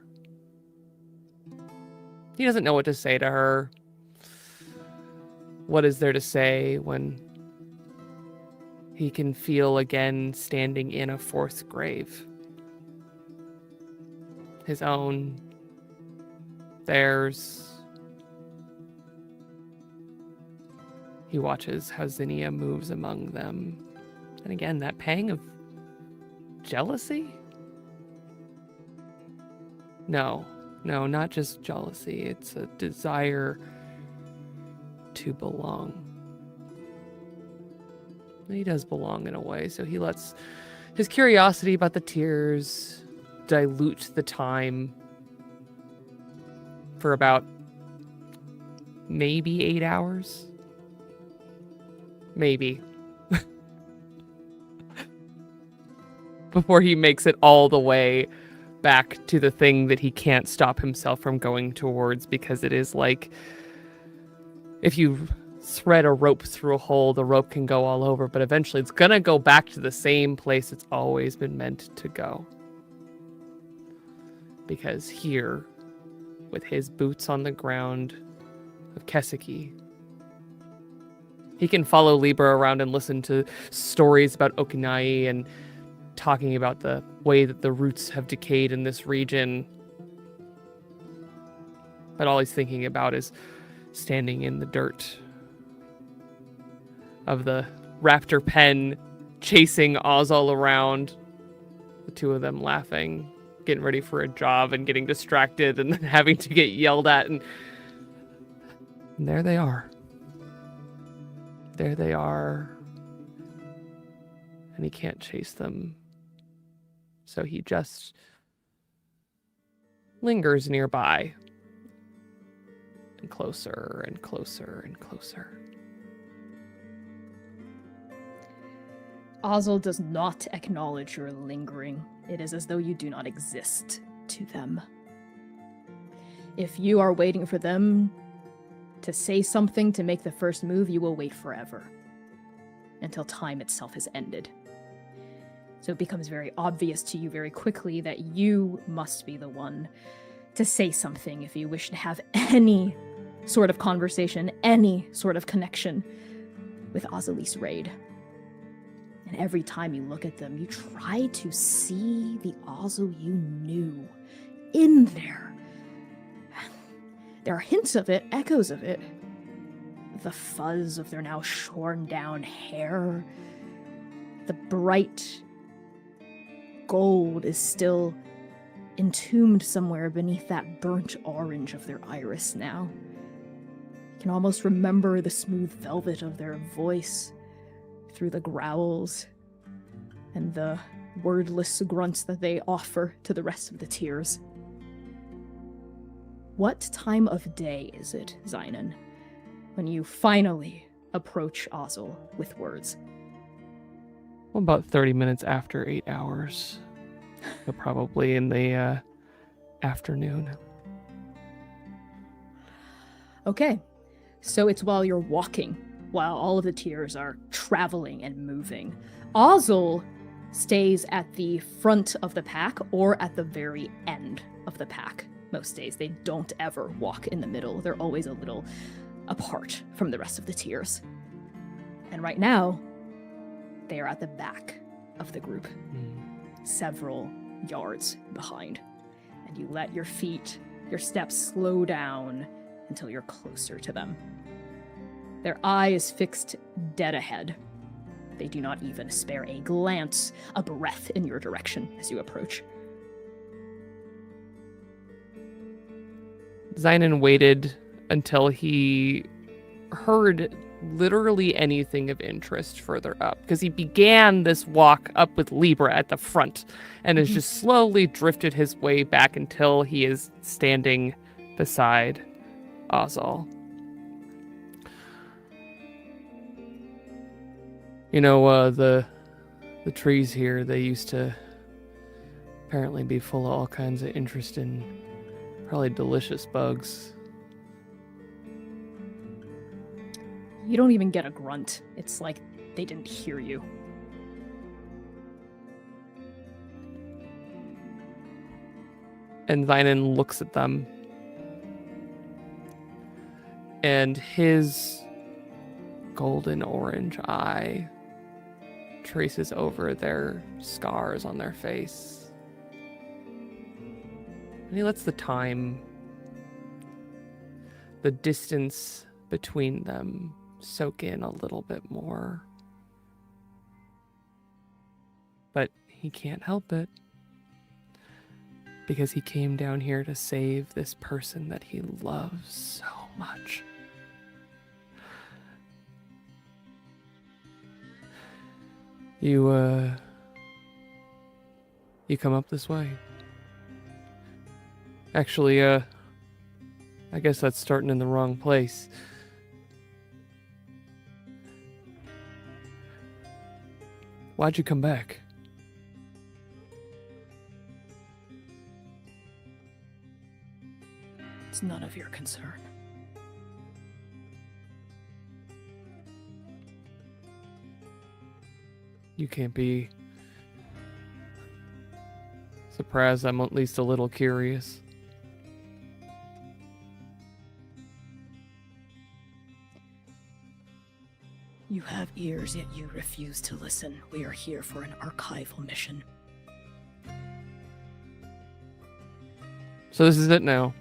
He doesn't know what to say to her. What is there to say when he can feel again standing in a fourth grave? His own, theirs. He watches how Zinnia moves among them. And again, that pang of jealousy? No, not just jealousy. It's a desire to belong. He does belong in a way, so he lets his curiosity about the tears dilute the time for about maybe 8 hours. Maybe. Before he makes it all the way back to the thing that he can't stop himself from going towards, because it is like if you thread a rope through a hole, the rope can go all over, but eventually it's gonna go back to the same place it's always been meant to go. Because here, with his boots on the ground of Keseki, he can follow Libra around and listen to stories about Okanagay and talking about the way that the roots have decayed in this region. But all he's thinking about is standing in the dirt of the raptor pen, chasing Ozel around, The two of them laughing, getting ready for a job and getting distracted and then having to get yelled at. And there they are. There they are. And he can't chase them. So he just lingers nearby. And closer and closer and closer. Ozel does not acknowledge your lingering. It is as though you do not exist to them. If you are waiting for them to say something to make the first move, you will wait forever. Until time itself has ended. So it becomes very obvious to you very quickly that you must be the one to say something if you wish to have any sort of conversation, any sort of connection with Ozel's raid. And every time you look at them, you try to see the Ozel you knew in there. There are hints of it, echoes of it. The fuzz of their now shorn down hair. The bright gold is still entombed somewhere beneath that burnt orange of their iris now. You can almost remember the smooth velvet of their voice through the growls and the wordless grunts that they offer to the rest of the Tears. What time of day is it, Zynon, when you finally approach Ozel with words? Well, about 30 minutes after 8 hours. So probably in the afternoon. Okay, so it's while you're walking, while all of the Tears are traveling and moving. Ozel stays at the front of the pack or at the very end of the pack. Most days they don't ever walk in the middle. They're always a little apart from the rest of the Tears. And right now, they are at the back of the group, several yards behind. And you let your feet, your steps slow down until you're closer to them. Their eye is fixed dead ahead. They do not even spare a glance, a breath in your direction as you approach. Zynon waited until he heard literally anything of interest further up, because he began this walk up with Libra at the front and has just slowly drifted his way back until he is standing beside Ozel. You know, the trees here, they used to apparently be full of all kinds of interesting, probably delicious bugs. You don't even get a grunt. It's like they didn't hear you. And Zynon looks at them. And his golden orange eye traces over their scars on their face. And he lets the time, the distance between them, soak in a little bit more. But he can't help it. Because he came down here to save this person that he loves so much. You come up this way. Actually, I guess that's starting in the wrong place. Why'd you come back? It's none of your concern. You can't be surprised I'm at least a little curious. You have ears, yet you refuse to listen. We are here for an archival mission. So this is it now.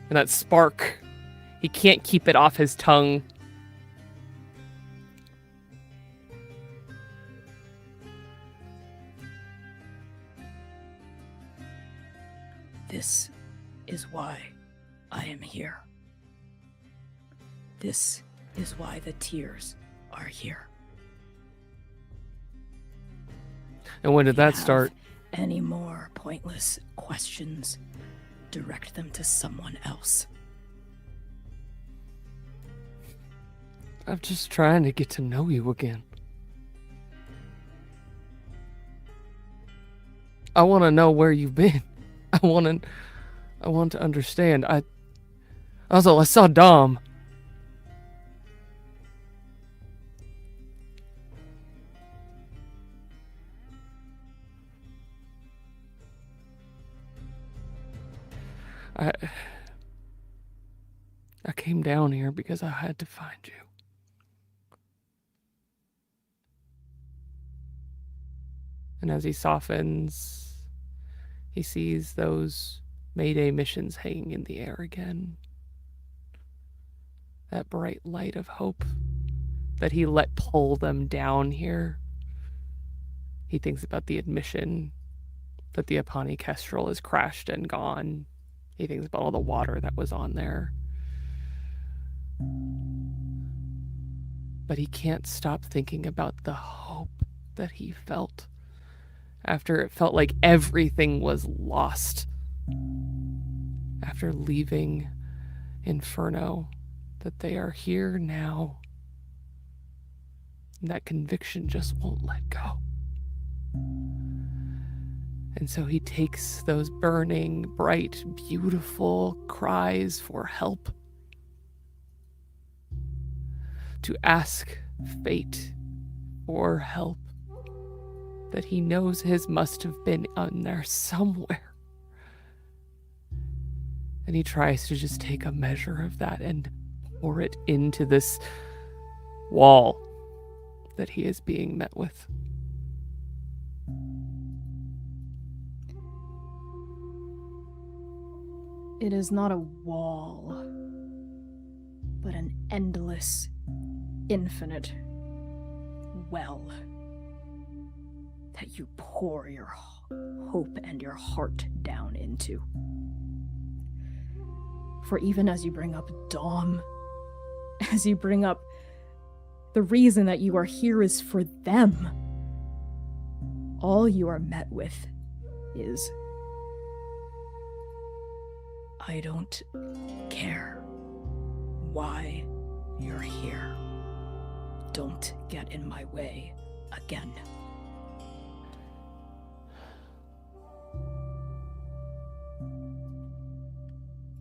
And that spark, he can't keep it off his tongue. This is why the Tears are here. And when did If you that have start? Any more pointless questions, direct them to someone else. I'm just trying to get to know you again. I want to know where you've been. I want to understand. Also, I saw Dom. I came down here because I had to find you. And as he softens, he sees those Mayday missions hanging in the air again. That bright light of hope that he let pull them down here. He thinks about the admission that the Apani Kestrel is crashed and gone. He thinks about all the water that was on there. But he can't stop thinking about the hope that he felt after it felt like everything was lost. After leaving Inferno, that they are here now. And that conviction just won't let go. And so he takes those burning, bright, beautiful cries for help to ask fate for help that he knows his must have been on there somewhere. And he tries to just take a measure of that and pour it into this wall that he is being met with. It is not a wall, but an endless, infinite well that you pour your hope and your heart down into. For even as you bring up Dom, as you bring up the reason that you are here is for them, all you are met with is, I don't care why you're here. Don't get in my way again.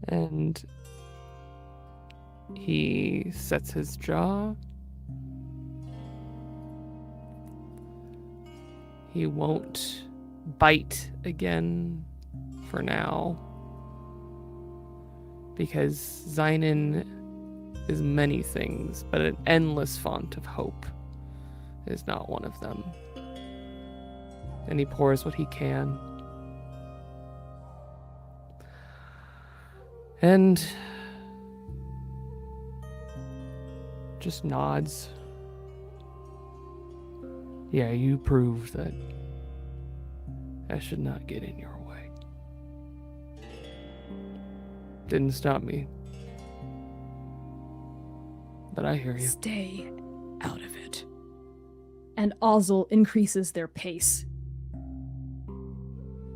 And he sets his jaw. He won't bite again for now, because Zynon is many things, but an endless font of hope is not one of them. And he pours what he can. And just nods. Yeah, you proved that I should not get in your way. Didn't stop me. But I hear you. Stay out of it. And Ozel increases their pace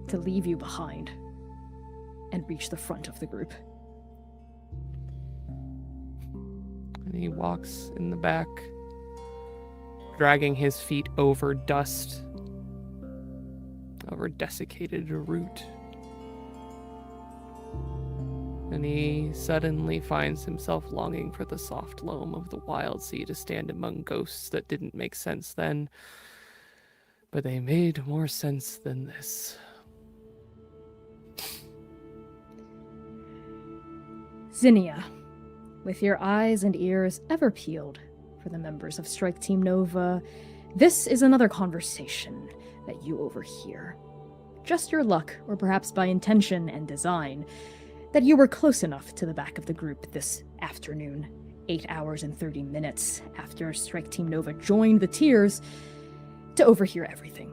to leave you behind and reach the front of the group. And he walks in the back, dragging his feet over dust, over desiccated root. And he suddenly finds himself longing for the soft loam of the wild sea to stand among ghosts that didn't make sense then, but they made more sense than this. Zinnia, with your eyes and ears ever peeled for the members of Strike Team Nova, this is another conversation that you overhear. Just your luck, or perhaps by intention and design, that you were close enough to the back of the group this afternoon, 8 hours and 30 minutes after Strike Team Nova joined the Tears, to overhear everything.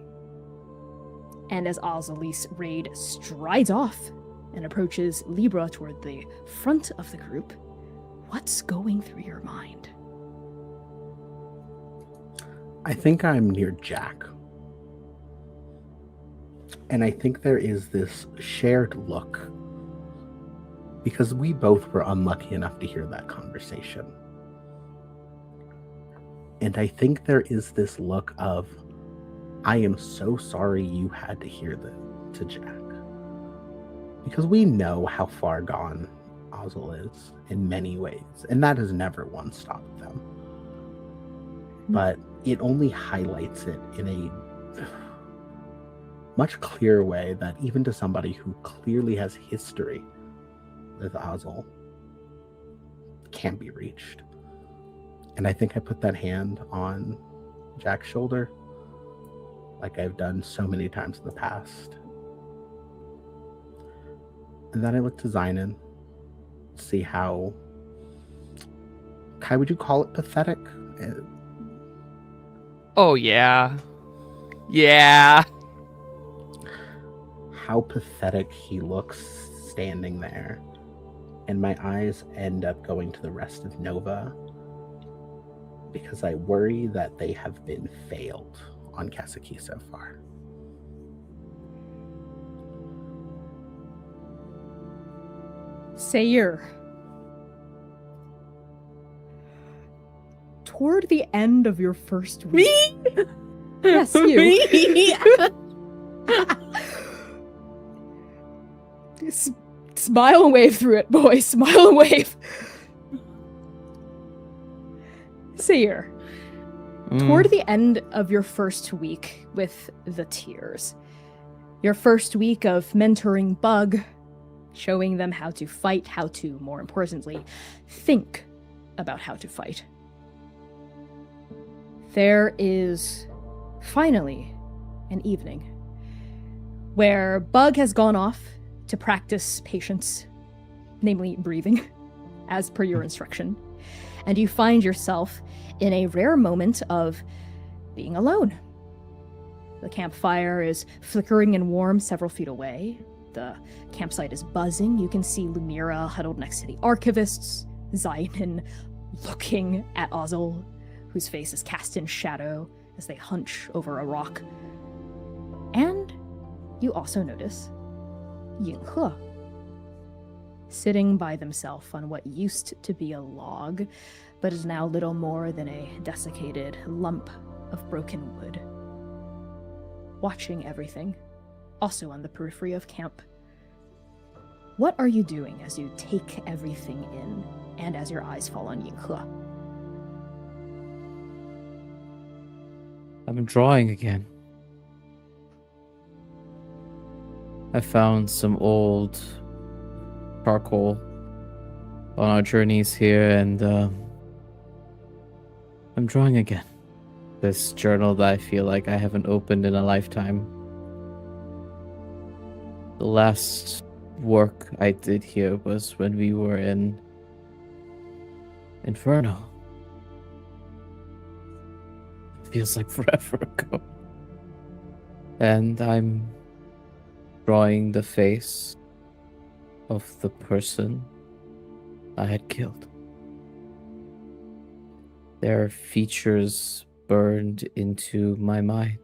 And as Ozel's raid strides off and approaches Libra toward the front of the group, What's going through your mind? I think I'm near Jack. And I think there is this shared look, because we both were unlucky enough to hear that conversation. And I think there is this look of, I am so sorry you had to hear that to Jack. Because we know how far gone Ozel is in many ways, and that has never once stopped them. But it only highlights it in a much clearer way that even to somebody who clearly has history with Ozel can't be reached. And I think I put that hand on Jack's shoulder like I've done so many times in the past. And then I look to Zynon, see how, Kai, would you call it pathetic? Oh, yeah. Yeah. How pathetic he looks standing there. And my eyes end up going to the rest of Nova, because I worry that they have been failed on Kaseki so far. Sayir. Toward the end of your first week. Me? Yes, you. Me? Smile and wave through it, boy. Smile and wave. Sayir. Toward the end of your first week with the Tears, your first week of mentoring Bug, showing them how to fight, how to, more importantly, think about how to fight, there is finally an evening where Bug has gone off to practice patience, namely breathing, as per your instruction, and you find yourself in a rare moment of being alone. The campfire is flickering and warm several feet away. The campsite is buzzing. You can see Lumira huddled next to the archivists, Zynon looking at Ozel, whose face is cast in shadow as they hunch over a rock. And you also notice Yinghe sitting by themselves on what used to be a log, but is now little more than a desiccated lump of broken wood, watching everything, also on the periphery of camp. What are you doing as you take everything in, and as your eyes fall on Yinghe? I'm drawing again. I found some old charcoal on our journeys here, and I'm drawing again. This journal that I feel like I haven't opened in a lifetime. The last work I did here was when we were in Inferno. Feels like forever ago. And I'm drawing the face of the person I had killed. Their features burned into my mind.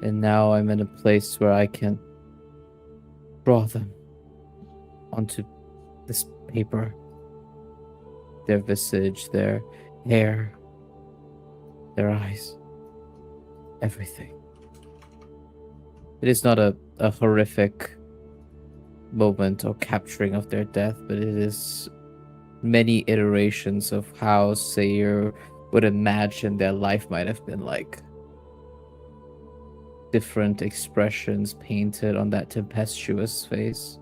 And now I'm in a place where I can draw them onto this paper. Their visage, their hair, their eyes, everything. It is not a horrific moment or capturing of their death, but it is many iterations of how Sayir would imagine their life might have been like. Different expressions painted on that tempestuous face.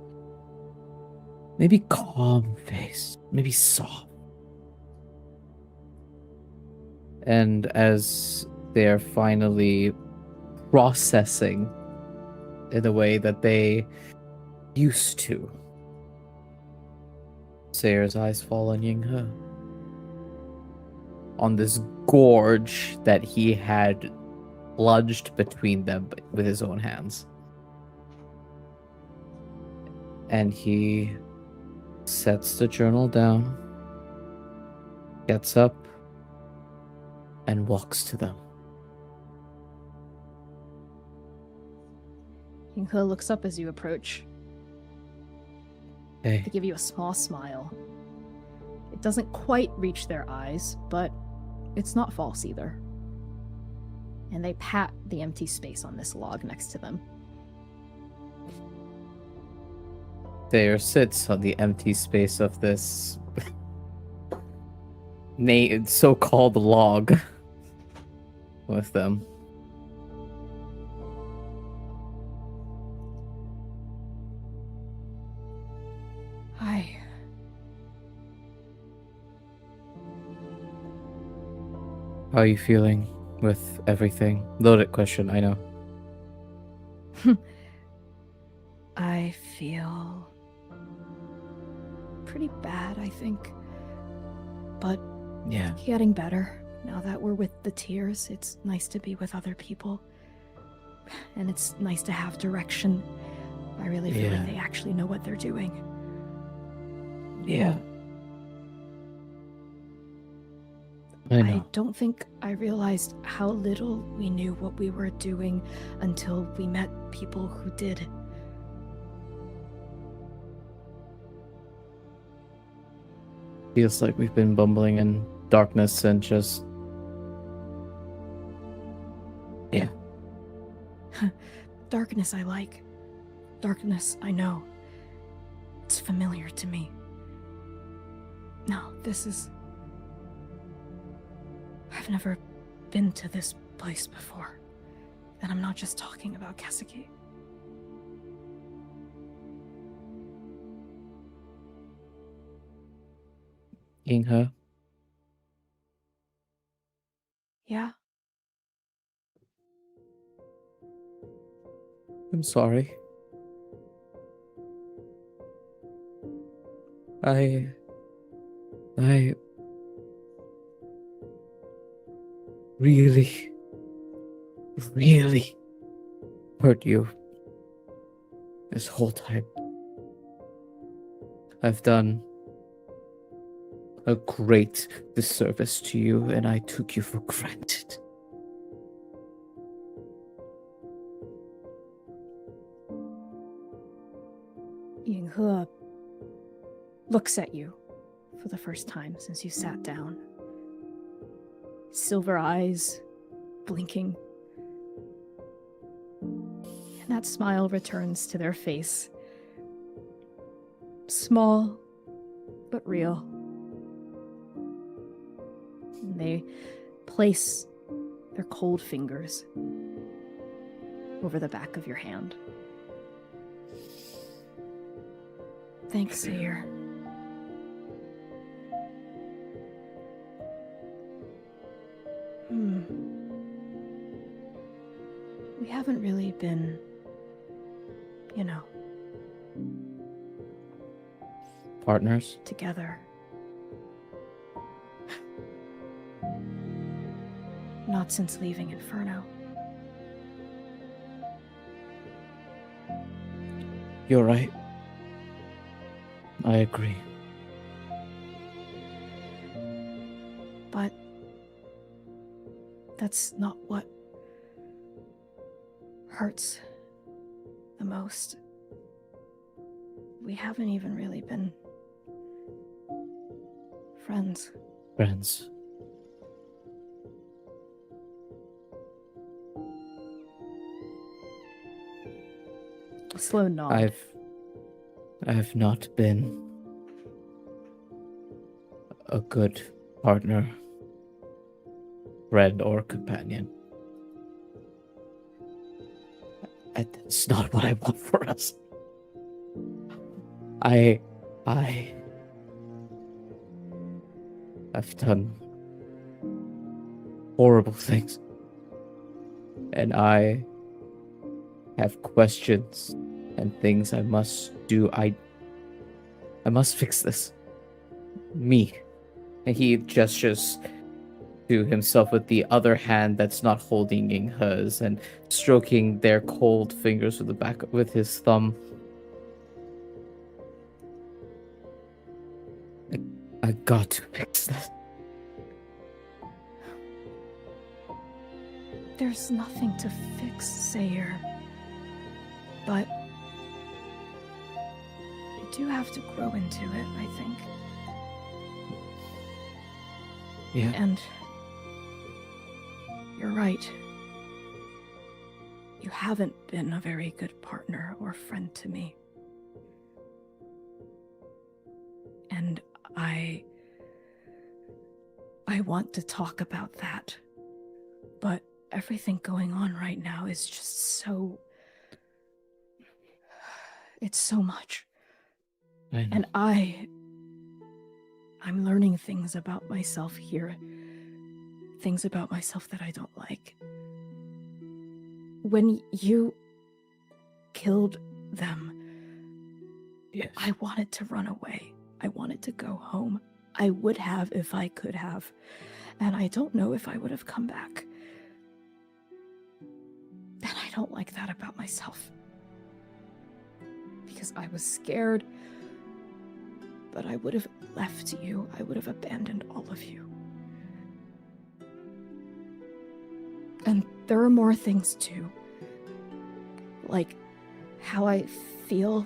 Maybe calm face, maybe soft. And as they're finally processing in a way that they used to, Sayer's eyes fall on Yinghe. On this gorge that he had plunged between them with his own hands. And he sets the journal down, gets up, and walks to them. Yinghe looks up as you approach. Hey, They give you a small smile. It doesn't quite reach their eyes, but it's not false either. And they pat the empty space on this log next to them. Thayer sits on the empty space of this so-called log with them. Hi. How are you feeling with everything? Loaded question, I know. I feel pretty bad, I think. But Yeah. getting better. Now that we're with the Tears, it's nice to be with other people. And it's nice to have direction. I really feel Yeah. like they actually know what they're doing. Yeah. I I know. don't think I realized how little we knew what we were doing until we met people who did. Feels like we've been bumbling in darkness and just... Yeah. Darkness I like. Darkness I know. It's familiar to me. No, this is... I've never been to this place before. And I'm not just talking about Kaseki. Yinghe, Yeah? I'm sorry. I really, really hurt you this whole time. I've done a great disservice to you, and I took you for granted. Yinghe looks at you for the first time since you sat down. Silver eyes, blinking. And that smile returns to their face. Small, but real. And they place their cold fingers over the back of your hand. Thanks, Seer. We haven't really been, you know, Partners? together. Not since leaving Inferno. You're right. I agree. But that's not what hurts the most. We haven't even really been friends. Friends. A slow nod. I've not been a good partner, friend, or companion. That's not what I want for us. I've done horrible things. And I have questions and things I must do. I must fix this. Me. And he gestures to himself with the other hand that's not holding Yinghe's and stroking their cold fingers with the back with his thumb. I got to fix this. There's nothing to fix, Sayer. But you do have to grow into it, I think. Yeah. And you're right. You haven't been a very good partner or friend to me. And I want to talk about that. But everything going on right now is just so... It's so much. I know. And I'm learning things about myself here. Things about myself that I don't like. When you killed them, Yes. I wanted to run away. I wanted to go home. I would have if I could have. And I don't know if I would have come back. And I don't like that about myself. Because I was scared. But I would have left you. I would have abandoned all of you. And there are more things too. Like how I feel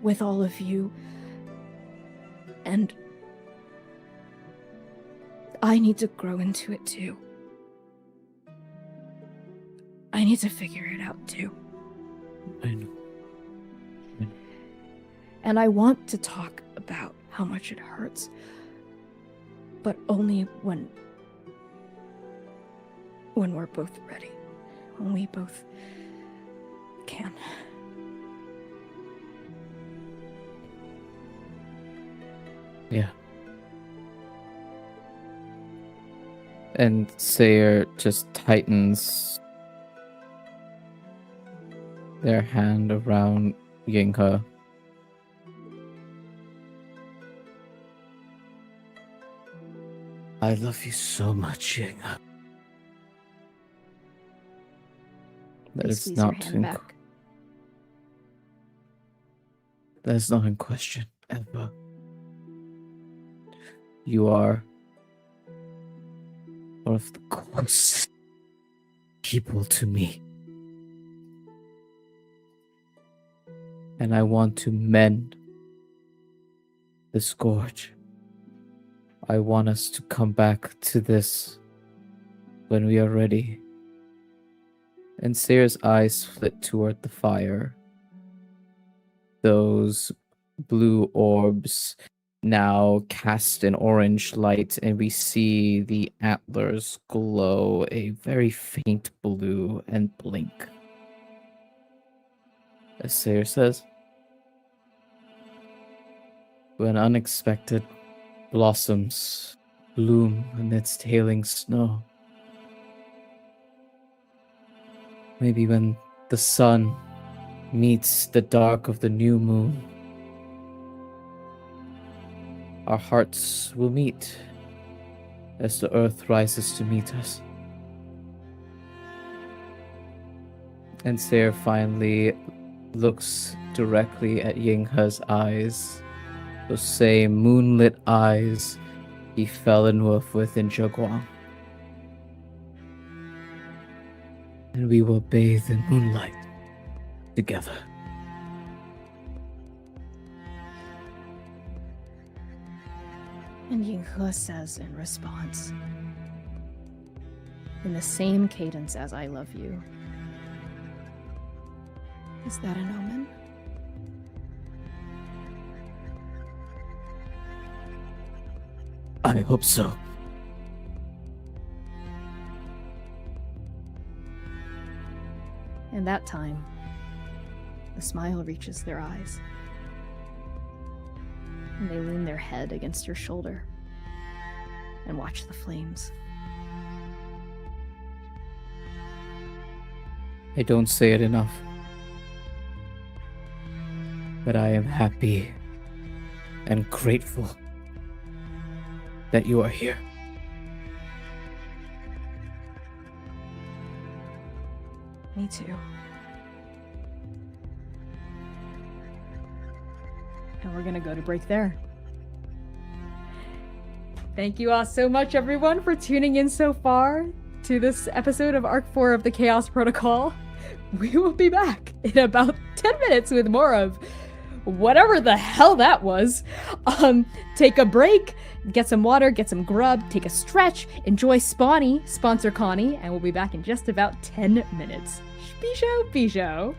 with all of you. And I need to grow into it too. I need to figure it out too. I know. And I want to talk about how much it hurts. But only when we're both ready. When we both can. Yeah. And Sayer just tightens their hand around Yinghe. I love you so much, Yinghe. That They is squeeze your not hand back. that is not in question ever. You are one of the closest people to me. And I want to mend the scourge. I want us to come back to this when we are ready. And Sayer's eyes flit toward the fire. Those blue orbs now cast an orange light, and we see the antlers glow a very faint blue and blink. As Sayer says, when unexpected blossoms bloom amidst hailing snow, maybe when the sun meets the dark of the new moon, our hearts will meet as the earth rises to meet us. And Sayer finally looks directly at Yinghe's eyes, those same moonlit eyes he fell in love with in Zheguang. And we will bathe in moonlight together. And Yinghe says in response, in the same cadence as I love you, is that an omen? I hope so. And that time, the smile reaches their eyes. And they lean their head against your shoulder and watch the flames. I don't say it enough, but I am happy and grateful that you are here. Me too. And we're gonna go to break there. Thank you all so much, everyone, for tuning in so far to this episode of Arc 4 of the Chaos Protocol. We will be back in about 10 minutes with more of whatever the hell that was. Take a break, get some water, get some grub, take a stretch, enjoy Spawny, sponsor Connie, and we'll be back in just about 10 minutes. Bisho, bisho.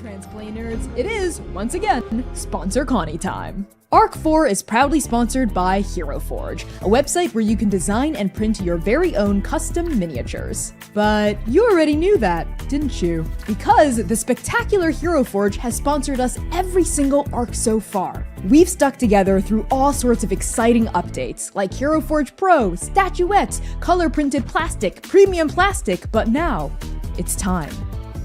Transplay nerds, it is, once again, Sponsor Connie time. Arc 4 is proudly sponsored by Hero Forge, a website where you can design and print your very own custom miniatures. But you already knew that, didn't you? Because the spectacular Hero Forge has sponsored us every single arc so far. We've stuck together through all sorts of exciting updates, like Hero Forge Pro, statuettes, color-printed plastic, premium plastic, but now, it's time.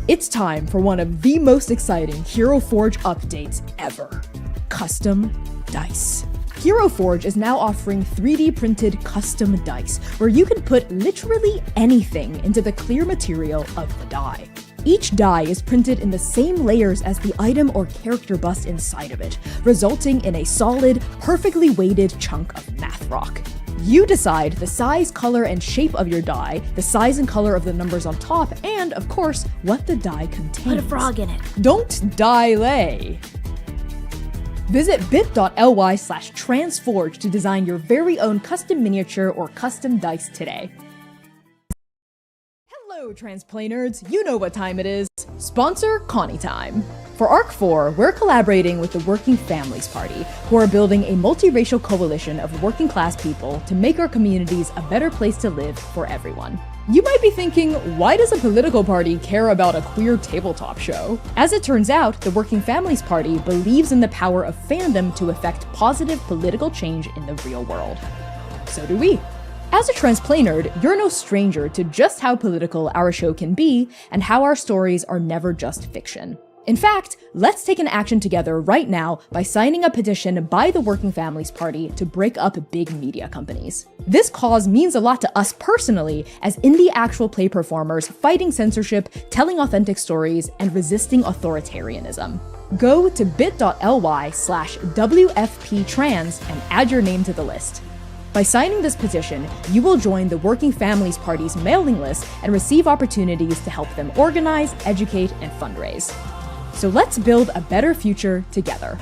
It's time for one of the most exciting Hero Forge updates ever. Custom dice. Hero Forge is now offering 3D printed custom dice, where you can put literally anything into the clear material of the die. Each die is printed in the same layers as the item or character bust inside of it, resulting in a solid, perfectly weighted chunk of math rock. You decide the size, color, and shape of your die, the size and color of the numbers on top, and, of course, what the die contains. Put a frog in it. Don't die-lay. Visit bit.ly/transforge to design your very own custom miniature or custom dice today. Hello, Transplay nerds. You know what time it is. Sponsor Connie time. For Arc 4, we're collaborating with the Working Families Party, who are building a multiracial coalition of working class people to make our communities a better place to live for everyone. You might be thinking, why does a political party care about a queer tabletop show? As it turns out, the Working Families Party believes in the power of fandom to effect positive political change in the real world. So do we. As a transplanered, you're no stranger to just how political our show can be and how our stories are never just fiction. In fact, let's take an action together right now by signing a petition by the Working Families Party to break up big media companies. This cause means a lot to us personally as indie actual play performers fighting censorship, telling authentic stories, and resisting authoritarianism. Go to bit.ly/WFPtrans and add your name to the list. By signing this petition, you will join the Working Families Party's mailing list and receive opportunities to help them organize, educate, and fundraise. So let's build a better future together.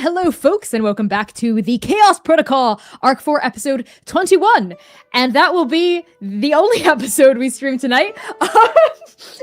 Hello, folks, and welcome back to the Chaos Protocol, Arc 4, Episode 21. And that will be the only episode we stream tonight,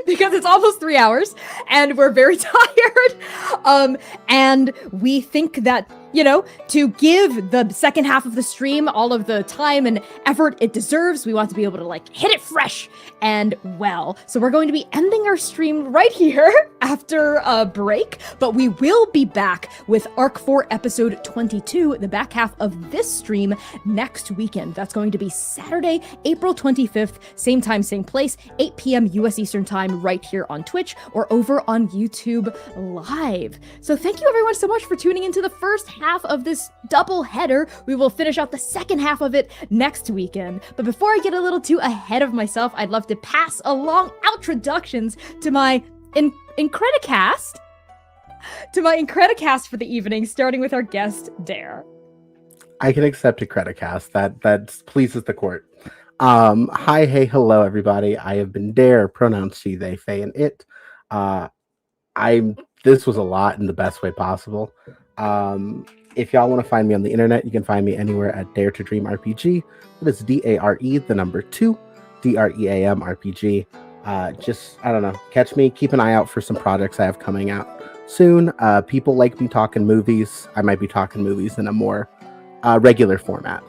because it's almost 3 hours, and we're very tired. And we think that to give the second half of the stream all of the time and effort it deserves. We want to be able to hit it fresh and well. So we're going to be ending our stream right here after a break, but we will be back with Arc 4 episode 22, the back half of this stream next weekend. That's going to be Saturday, April 25th, same time, same place, 8 p.m. US Eastern Time, right here on Twitch or over on YouTube Live. So thank you everyone so much for tuning into the first half of this double header. We will finish out the second half of it next weekend. But before I get a little too ahead of myself, I'd love to pass along introductions to my Incredicast. For the evening, starting with our guest, Dare. I can accept a Credicast. That pleases the court. Hi, hey, hello, everybody. I have been Dare, pronouns she, they, they, and it. This was a lot in the best way possible. If y'all want to find me on the internet, you can find me anywhere at Dare to Dream RPG. It is DARE, the number 2, DREAM RPG. Just, I don't know, catch me, keep an eye out for some projects I have coming out soon. People like me talking movies. I might be talking movies in a more regular format.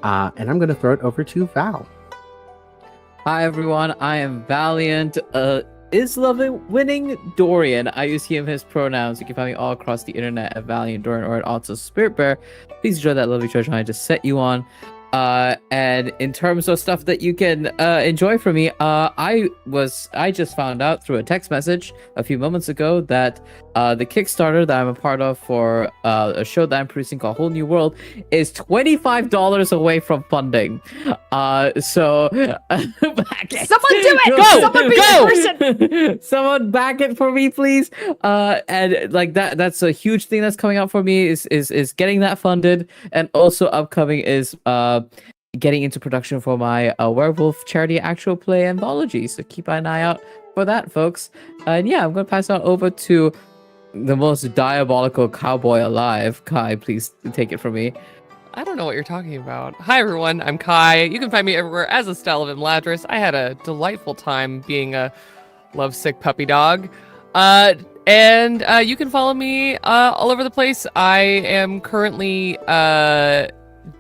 And I'm going to throw it over to Val. Hi everyone, I am Valiant. Is winning Dorian. I use he and his pronouns. You can find me all across the internet at Valiant Dorian or at also Spirit Bear. Please enjoy that lovely treasure I just set you on. And in terms of stuff that you can enjoy from me, I just found out through a text message a few moments ago that the Kickstarter that I'm a part of for a show that I'm producing called Whole New World is $25 away from funding. So back it. Someone do it! Go! Someone be the person! Someone back it for me, please. And that's a huge thing that's coming out for me is getting that funded, and also upcoming is getting into production for my werewolf charity actual play anthology. So keep an eye out for that, folks. And yeah, I'm gonna pass on over to the most diabolical cowboy alive. Kai, please take it from me. I don't know what you're talking about. Hi, everyone. I'm Kai. You can find me everywhere as Estelle of Imladris. I had a delightful time being a lovesick puppy dog. And you can follow me all over the place. I am currently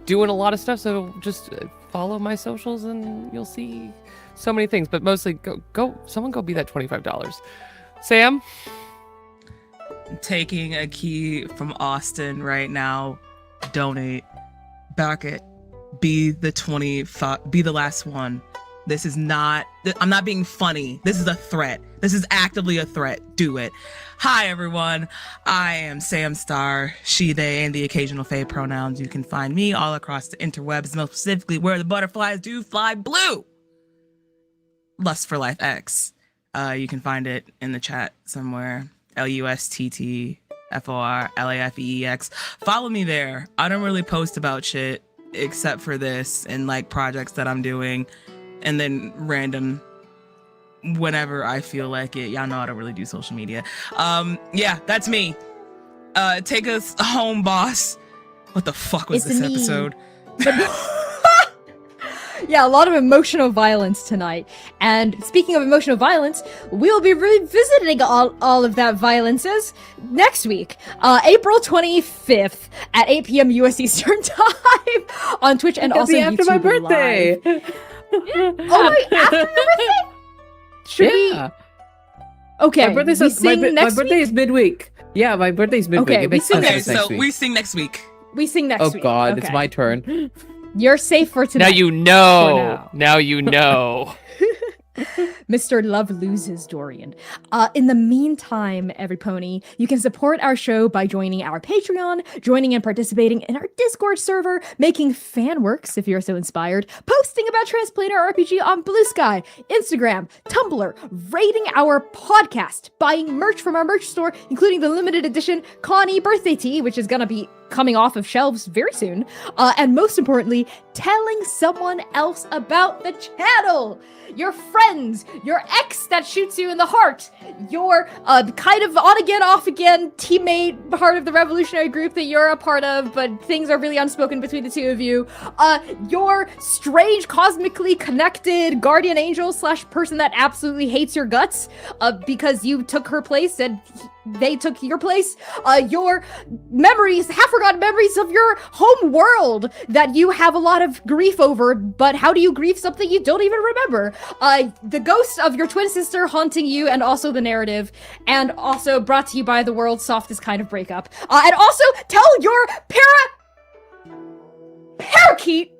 doing a lot of stuff, so just follow my socials and you'll see so many things. But mostly, someone go be that $25. Sam? Taking a key from Austin right now. Donate. Back it. Be the last one. This is not, I'm not being funny. This is a threat. This is actively a threat. Do it. Hi, everyone. I am Sam Star, she, they, and the occasional fae pronouns. You can find me all across the interwebs, most specifically where the butterflies do fly blue. Lust for Life X. You can find it in the chat somewhere. LUSTTFORLAFEEX. Follow me there. I don't really post about shit except for this and projects that I'm doing. And then random whenever I feel like it. Y'all know I don't really do social media. Yeah, that's me. Take us home, boss. What the fuck was this episode? Yeah, a lot of emotional violence tonight. And speaking of emotional violence, we'll be revisiting all of that violences next week, April 25th at 8 p.m. US Eastern Time on Twitch and also after YouTube my birthday. Live. Oh, wait, after your birthday? Should we? Okay, my birthday is midweek. Yeah, my birthday's midweek. Okay, it makes we sense sing next So week. we sing next week. We sing next week. Oh God, it's Okay. my turn. You're safe for tonight. Now you know. Now you know. Mr. Love loses Dorian. In the meantime, every pony, you can support our show by joining our Patreon, joining and participating in our Discord server, making fan works if you're so inspired, posting about Transplanar RPG on Blue Sky, Instagram, Tumblr, rating our podcast, buying merch from our merch store, including the limited edition Connie birthday tee, which is gonna be coming off of shelves very soon, and most importantly, telling someone else about the channel. Your friends, your ex that shoots you in the heart, your kind of on-again, off-again teammate, part of the revolutionary group that you're a part of, but things are really unspoken between the two of you, your strange, cosmically connected guardian angel / person that absolutely hates your guts because you took her place and they took your place, your memories, half-forgotten memories of your home world that you have a lot of grief over, but how do you grieve something you don't even remember? The ghost of your twin sister haunting you, and also the narrative, and also brought to you by the world's softest kind of breakup. And also tell your parakeet.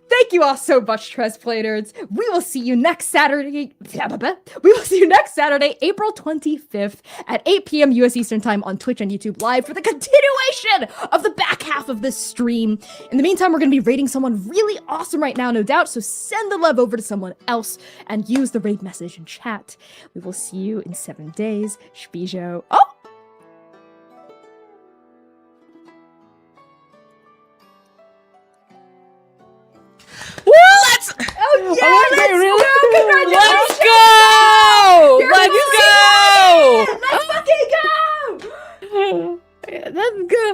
Thank you all so much, Tresplay nerds. We will see you next Saturday. We will see you next Saturday, April 25th at 8 p.m. US Eastern Time on Twitch and YouTube Live for the continuation of the back half of this stream. In the meantime, we're going to be raiding someone really awesome right now, no doubt, so send the love over to someone else and use the raid message in chat. We will see you in 7 days. Shpijo. Oh! Let's Oh, yeah! Let's Congratulations! go! Let's go!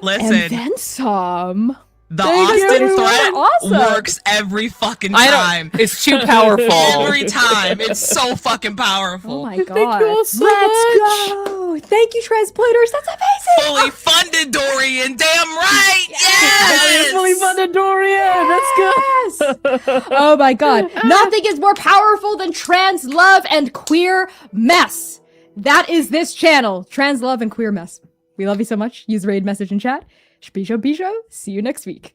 Let's listen. And then some. The Thank you, Austin everyone. threat Awesome. works every fucking I time. don't. It's too powerful. Every time. It's so fucking powerful. Oh my god. Thank you all so Let's much. go! Thank you, Transplators. That's amazing! Fully funded, Dorian. Damn right. Yes. Fully funded Dorian! Let's go! Yes! Oh my god. Nothing is more powerful than trans love and queer mess. That is this channel. Trans love and queer mess. We love you so much. Use the raid message in chat. Shpijo Bijo. See you next week.